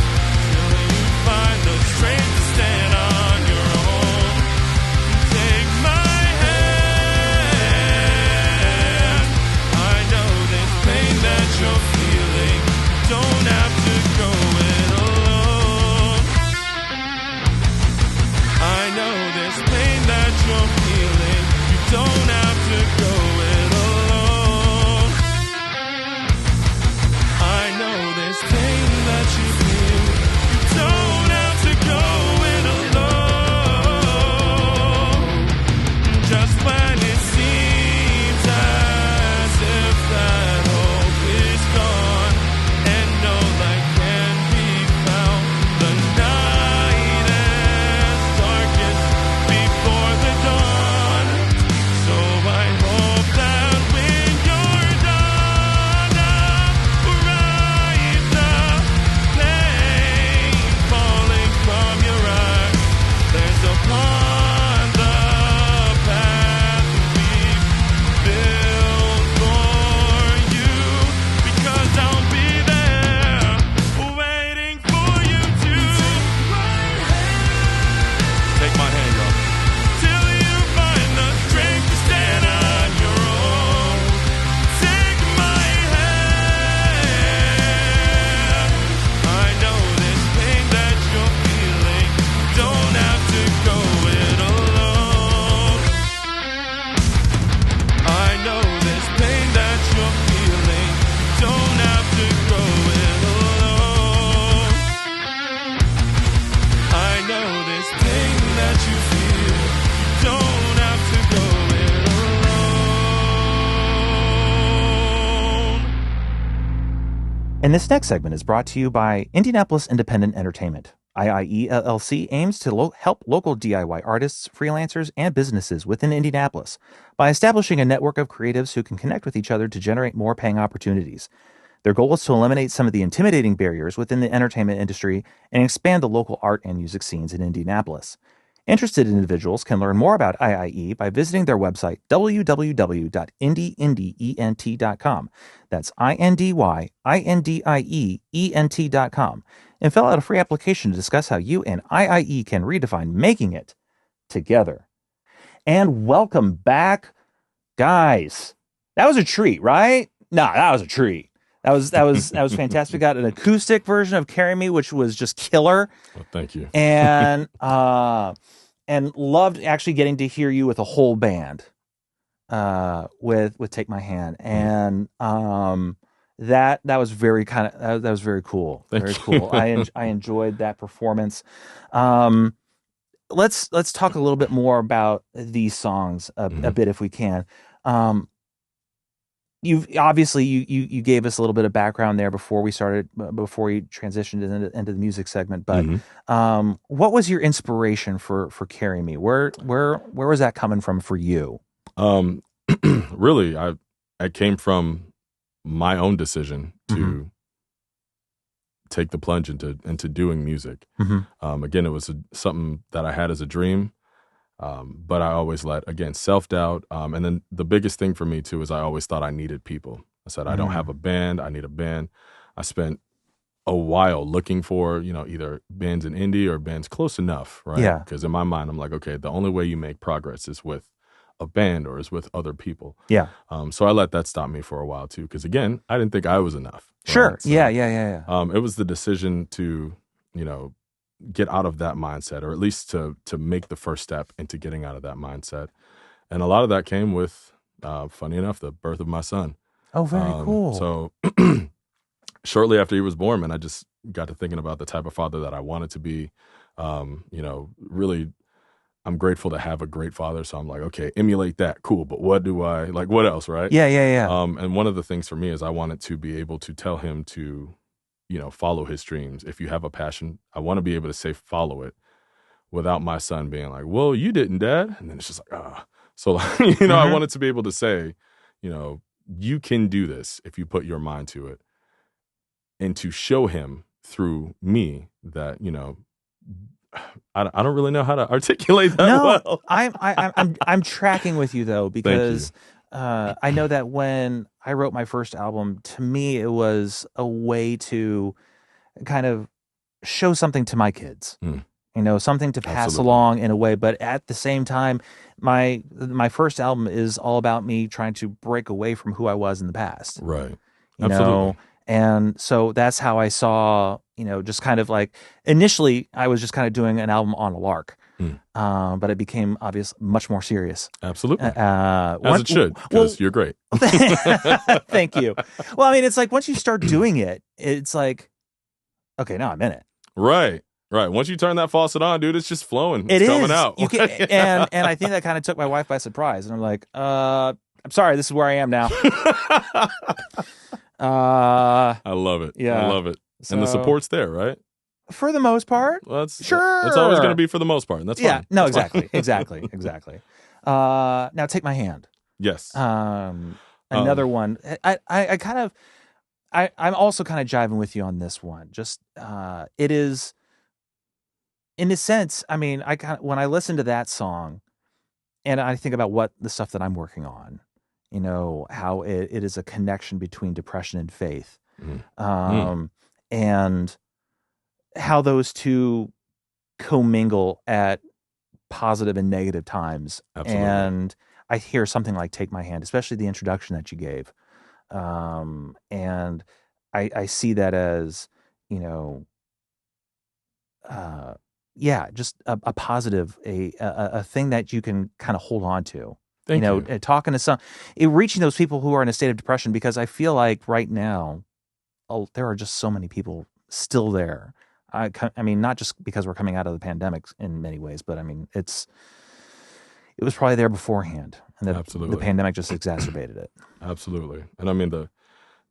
till you find the strength to stand on your own. Take my hand. I know this pain that you're feeling. Don't have to go it alone. I know this pain that you're feeling. You don't have to go it alone. I know this pain that you feel. You don't have to go it alone. Just when it seems as if that hope is gone and no light can be found, the night is darkest before the dawn. So I hope that when you're done, right the pain falling from your eyes. There's upon the path we've built for you, because I'll be there waiting for you to Take my hand, y'all. till you find the strength to stand on your own. Take my hand. I know this pain that you're feeling. Don't have to go it alone. I know this pain that you're feeling. Don't have to go it alone. I know this pain that you feel. You don't have to go it alone. And this next segment is brought to you by Indianapolis Independent Entertainment. IIE LLC aims to help local DIY artists, freelancers, and businesses within Indianapolis by establishing a network of creatives who can connect with each other to generate more paying opportunities. Their goal is to eliminate some of the intimidating barriers within the entertainment industry and expand the local art and music scenes in Indianapolis. Interested individuals can learn more about IIE by visiting their website, www.indyent.com. That's INDYINDIEENT.com, and fill out a free application to discuss how you and IIE can redefine making it together. And welcome back, guys. That was a treat, right? Nah, that was a treat. that was fantastic. We got an acoustic version of "Carry Me," which was just killer. Well, thank you. And loved actually getting to hear you with a whole band with "Take My Hand," and that was very that was very cool. Very cool. I enjoyed that performance. Let's talk a little bit more about these songs a bit if we can. You've obviously you gave us a little bit of background there before we transitioned into the music segment. But what was your inspiration for "Carry Me"? Where was that coming from for you? Really, I came from my own decision to take the plunge into doing music. Again, it was something that I had as a dream. But I always let, again, self-doubt. And then the biggest thing for me, too, is I always thought I needed people. I said, I don't have a band. I need a band. I spent a while looking for, either bands in Indy or bands close enough, right? Yeah. Because in my mind, I'm like, okay, the only way you make progress is with a band or is with other people. Yeah. So I let that stop me for a while, too. Because, again, I didn't think I was enough. Right? Sure. So, Yeah. It was the decision to, get out of that mindset, or at least to make the first step into getting out of that mindset. And a lot of that came with, funny enough, the birth of my son. Oh, very cool. So shortly after he was born, man, I just got to thinking about the type of father that I wanted to be. Really, I'm grateful to have a great father. So I'm like, okay, emulate that. Cool. But what else, right? Yeah. And one of the things for me is I wanted to be able to tell him to, follow his dreams. If you have a passion, I want to be able to say, follow it without my son being like, well, you didn't, Dad. And then it's just like, ah. So, I wanted to be able to say, you can do this if you put your mind to it, and to show him through me that, I don't really know how to articulate that well. I'm tracking with you though, because I know that when I wrote my first album, to me it was a way to kind of show something to my kids. Something to pass along in a way. But at the same time, my first album is all about me trying to break away from who I was in the past. Right. Absolutely. And so that's how I saw, just kind of like, initially I was just kind of doing an album on a lark. But it became much more serious. Absolutely. As it should, because you're great. Thank you. Well, I mean, it's like once you start doing it, it's like, okay, now I'm in it. Right. Once you turn that faucet on, dude, it's just flowing. It's coming out. And I think that kind of took my wife by surprise. And I'm like, I'm sorry, this is where I am now. I love it. Yeah. I love it. And the support's there, right? For the most part. Well, sure. It's always going to be for the most part, and that's fine. Yeah, no, that's exactly. Now, Take My Hand. Yes. Another one. I'm also kind of jiving with you on this one. Just, it is, in a sense, I mean, when I listen to that song and I think about what the stuff that I'm working on, how it is a connection between depression and faith. And how those two commingle at positive and negative times. Absolutely. And I hear something like Take My Hand, especially the introduction that you gave. And I see that as, just a positive, a thing that you can kind of hold on to. Thank you. Talking to reaching those people who are in a state of depression, because I feel like right now, there are just so many people still there. I mean, not just because we're coming out of the pandemic in many ways, but I mean, it was probably there beforehand, and the pandemic just exacerbated it. Absolutely. And I mean, the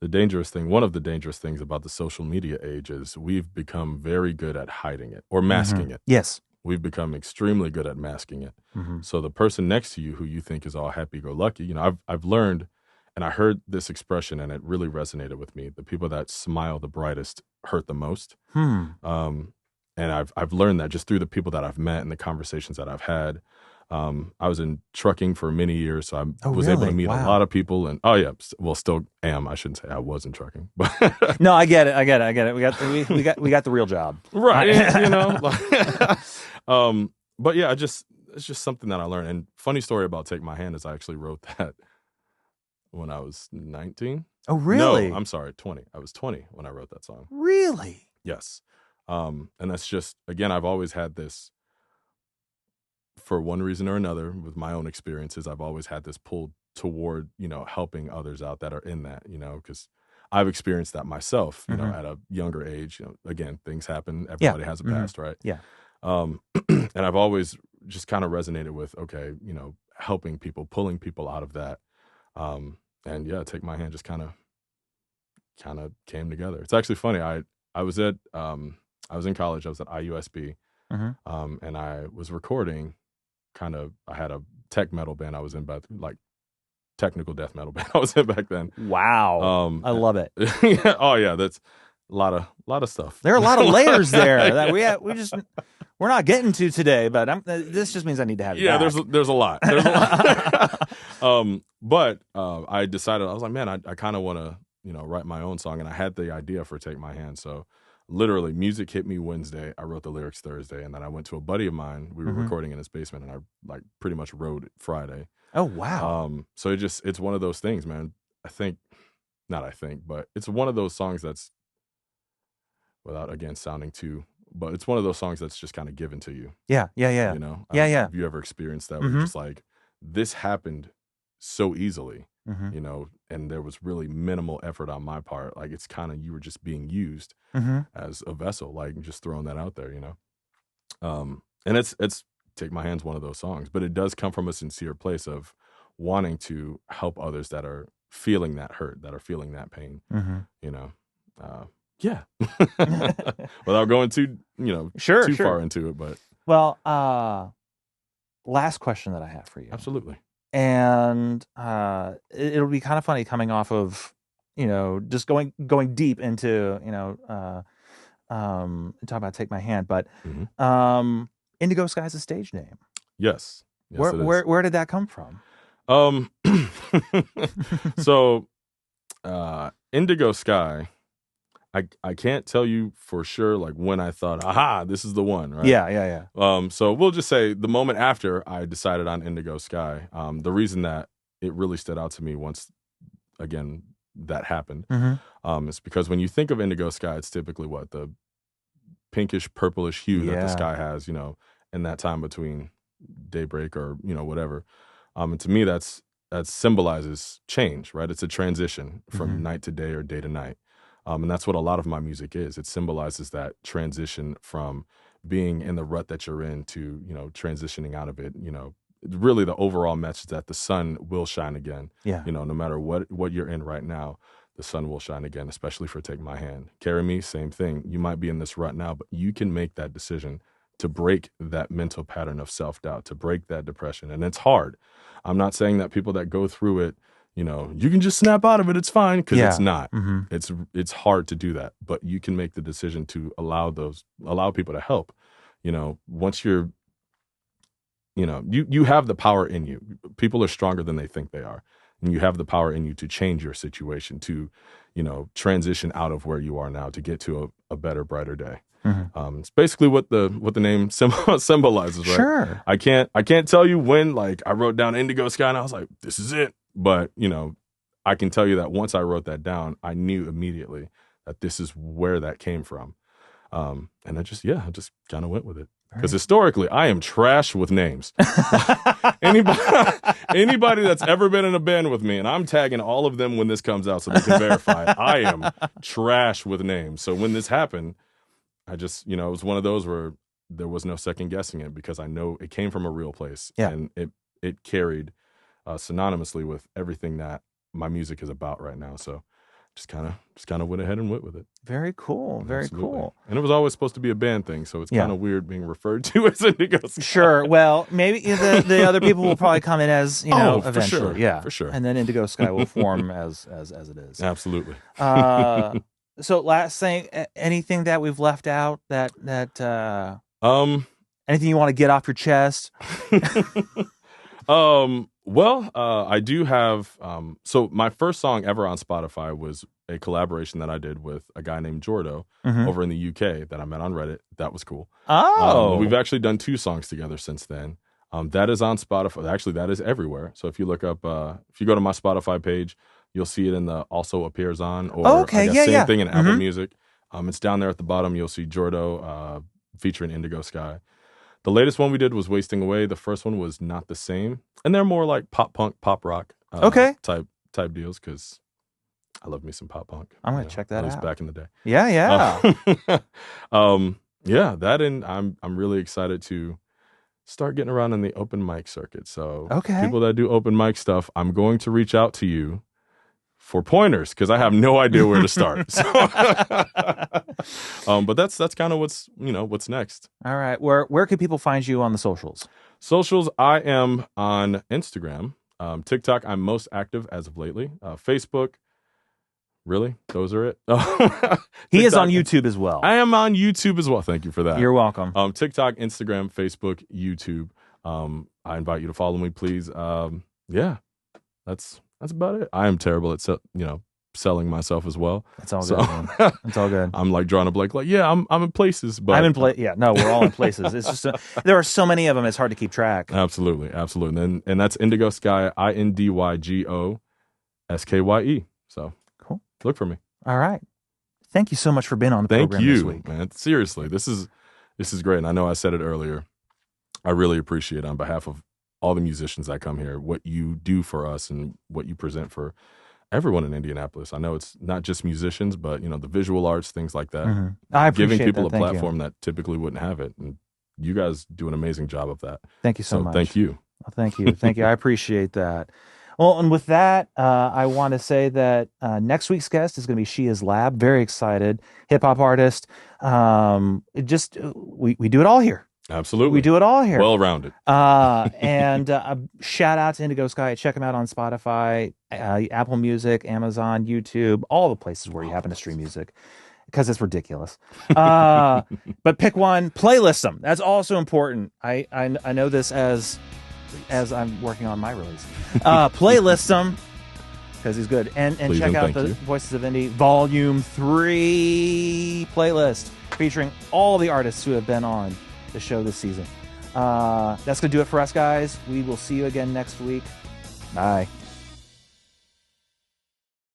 dangerous thing, one of the dangerous things about the social media age is we've become very good at hiding it or masking it. Yes. We've become extremely good at masking it. So the person next to you who you think is all happy-go-lucky, I've learned, and I heard this expression and it really resonated with me. The people that smile the brightest hurt the most. And I've learned that just through the people that I've met and the conversations that I've had. I was in trucking for many years, so I was able to meet a lot of people. And still am. I shouldn't say I was in trucking, but no, I get it. We got the real job, right? But yeah, it's just something that I learned. And funny story about Take My Hand is I actually wrote that when I was 19. Oh, really? No, I'm sorry, 20. I was 20 when I wrote that song. Really? Yes. And that's just, again, I've always had this, for one reason or another, with my own experiences, I've always had this pull toward, helping others out that are in that, because I've experienced that myself, at a younger age. Again, things happen. Everybody has a past, right? Yeah. And I've always just kind of resonated with, okay, helping people, pulling people out of that. And yeah, Take My Hand just kind of came together. It's actually funny. I was in college. I was at IUSB, and I was recording. I had a tech metal band I was in, like technical death metal band I was in back then. Wow, I love it. Yeah, oh yeah, that's a lot of stuff. There are a lot of layers there that we're not getting to today. But this just means I need to have you back. There's a lot. There's a lot. But I decided, I was like, man, I kind of want to write my own song, and I had the idea for Take My Hand. So literally, music hit me Wednesday. I wrote the lyrics Thursday, and then I went to a buddy of mine. We were recording in his basement, and I pretty much wrote it Friday. Oh wow! So it's one of those things, man. But it's one of those songs that's, without again sounding too, but it's one of those songs that's just kind of given to you. Yeah. Yeah. Yeah. Have you ever experienced that? Where you're just like, this happened so easily, and there was really minimal effort on my part. Like, it's kind of, you were just being used as a vessel, like just throwing that out there, and it's Take My Hand's one of those songs, but it does come from a sincere place of wanting to help others that are feeling that hurt, that are feeling that pain, yeah. Without going too far into it, but. Well, last question that I have for you. Absolutely. And it'll be kind of funny coming off of, just going deep into, talk about Take My Hand, but Indygo Skye is a stage name. Yes. Where did that come from? So Indygo Skye, I can't tell you for sure, like, when I thought, aha, this is the one, right? Yeah. So we'll just say the moment after I decided on Indygo Skye, the reason that it really stood out to me once, again, that happened, is because when you think of Indygo Skye, it's typically what? The pinkish, purplish hue that the sky has, in that time between daybreak or, whatever. And to me, that symbolizes change, right? It's a transition from night to day or day to night. And that's what a lot of my music is. It symbolizes that transition from being in the rut that you're in to, transitioning out of it. Really the overall message that the sun will shine again. Yeah. No matter what you're in right now, the sun will shine again, especially for Take My Hand. Carry Me, same thing. You might be in this rut now, but you can make that decision to break that mental pattern of self-doubt, to break that depression. And it's hard. I'm not saying that people that go through it, you can just snap out of it, it's fine, because it's not. It's hard to do that, but you can make the decision to allow people to help. Once you're, you have the power in you. People are stronger than they think they are. And you have the power in you to change your situation, to, transition out of where you are now to get to a better, brighter day. It's basically what the name symbolizes, right? Sure. I can't tell you when, like, I wrote down Indygo Skye and I was like, this is it. But, I can tell you that once I wrote that down, I knew immediately that this is where that came from. And I just kind of went with it. Because historically, I am trash with names. Anybody that's ever been in a band with me, and I'm tagging all of them when this comes out so they can verify it, I am trash with names. So when this happened, I just, it was one of those where there was no second guessing it, because I know it came from a real place. Yeah. And it carried synonymously with everything that my music is about right now. So just kind of went ahead and went with it. Very cool. Very Absolutely. cool. And it was always supposed to be a band thing, so it's kind of weird being referred to as Indygo Skye. Sure. Well, maybe the other people will probably come in as, eventually. For sure. Yeah. For sure. And then Indygo Skye will form as it is. Absolutely. So last thing, anything that we've left out that anything you want to get off your chest? Well, I do have, so my first song ever on Spotify was a collaboration that I did with a guy named Jordo over in the UK that I met on Reddit. That was cool. Oh. We've actually done 2 songs together since then. That is on Spotify. Actually, that is everywhere. So if you look up, if you go to my Spotify page, You'll see it in the also appears on, or Okay, same thing in Apple Music. It's down there at the bottom. You'll see Jordo featuring Indygo Skye. The latest one we did was Wasting Away. The first one was Not the Same, and they're more like pop punk, pop rock type deals, because I love me some pop punk. I'm gonna check that at least out. back in the day. Yeah. That, and I'm really excited to start getting around in the open mic circuit. So people that do open mic stuff, I'm going to reach out to you for pointers, because I have no idea where to start. So, but that's kind of what's next. All right. Where can people find you on the socials? Socials, I am on Instagram, TikTok. I'm most active as of lately. Facebook. Really? Those are it? He is on YouTube as well. I am on YouTube as well. Thank you for that. You're welcome. TikTok, Instagram, Facebook, YouTube. I invite you to follow me, please. That's about it. I am terrible at selling myself as well. It's all good. Man. It's all good. I'm like drawing a blank. Like, I'm in places, but I'm in place. Yeah, no, we're all in places. It's just there are so many of them. It's hard to keep track. Absolutely. And that's Indygo Skye, Indygo Skye. So cool. Look for me. All right. Thank you so much for being on the program this week. Thank you, man. Seriously, this is great. And I know I said it earlier. I really appreciate it on behalf of all the musicians that come here, what you do for us and what you present for everyone in Indianapolis. I know it's not just musicians, but the visual arts, things like that. Mm-hmm. I appreciate giving people that. a platform that typically wouldn't have it. And you guys do an amazing job of that. Thank you so much. Thank you. Well, thank you. Thank you. I appreciate that. Well, and with that, I want to say that next week's guest is going to be She Is Lab. Very excited. Hip hop artist. We do it all here. Absolutely. We do it all here. Well-rounded. And shout out to Indygo Skye. Check him out on Spotify, Apple Music, Amazon, YouTube, all the places where you happen to stream music, because it's ridiculous. But pick one, playlist them. That's also important. I know this as I'm working on my release. Playlist them, because he's good. And Please check and out the Voices of Indy Volume 3 playlist, featuring all the artists who have been on the show this season. That's going to do it for us, guys. We will see you again next week. Bye.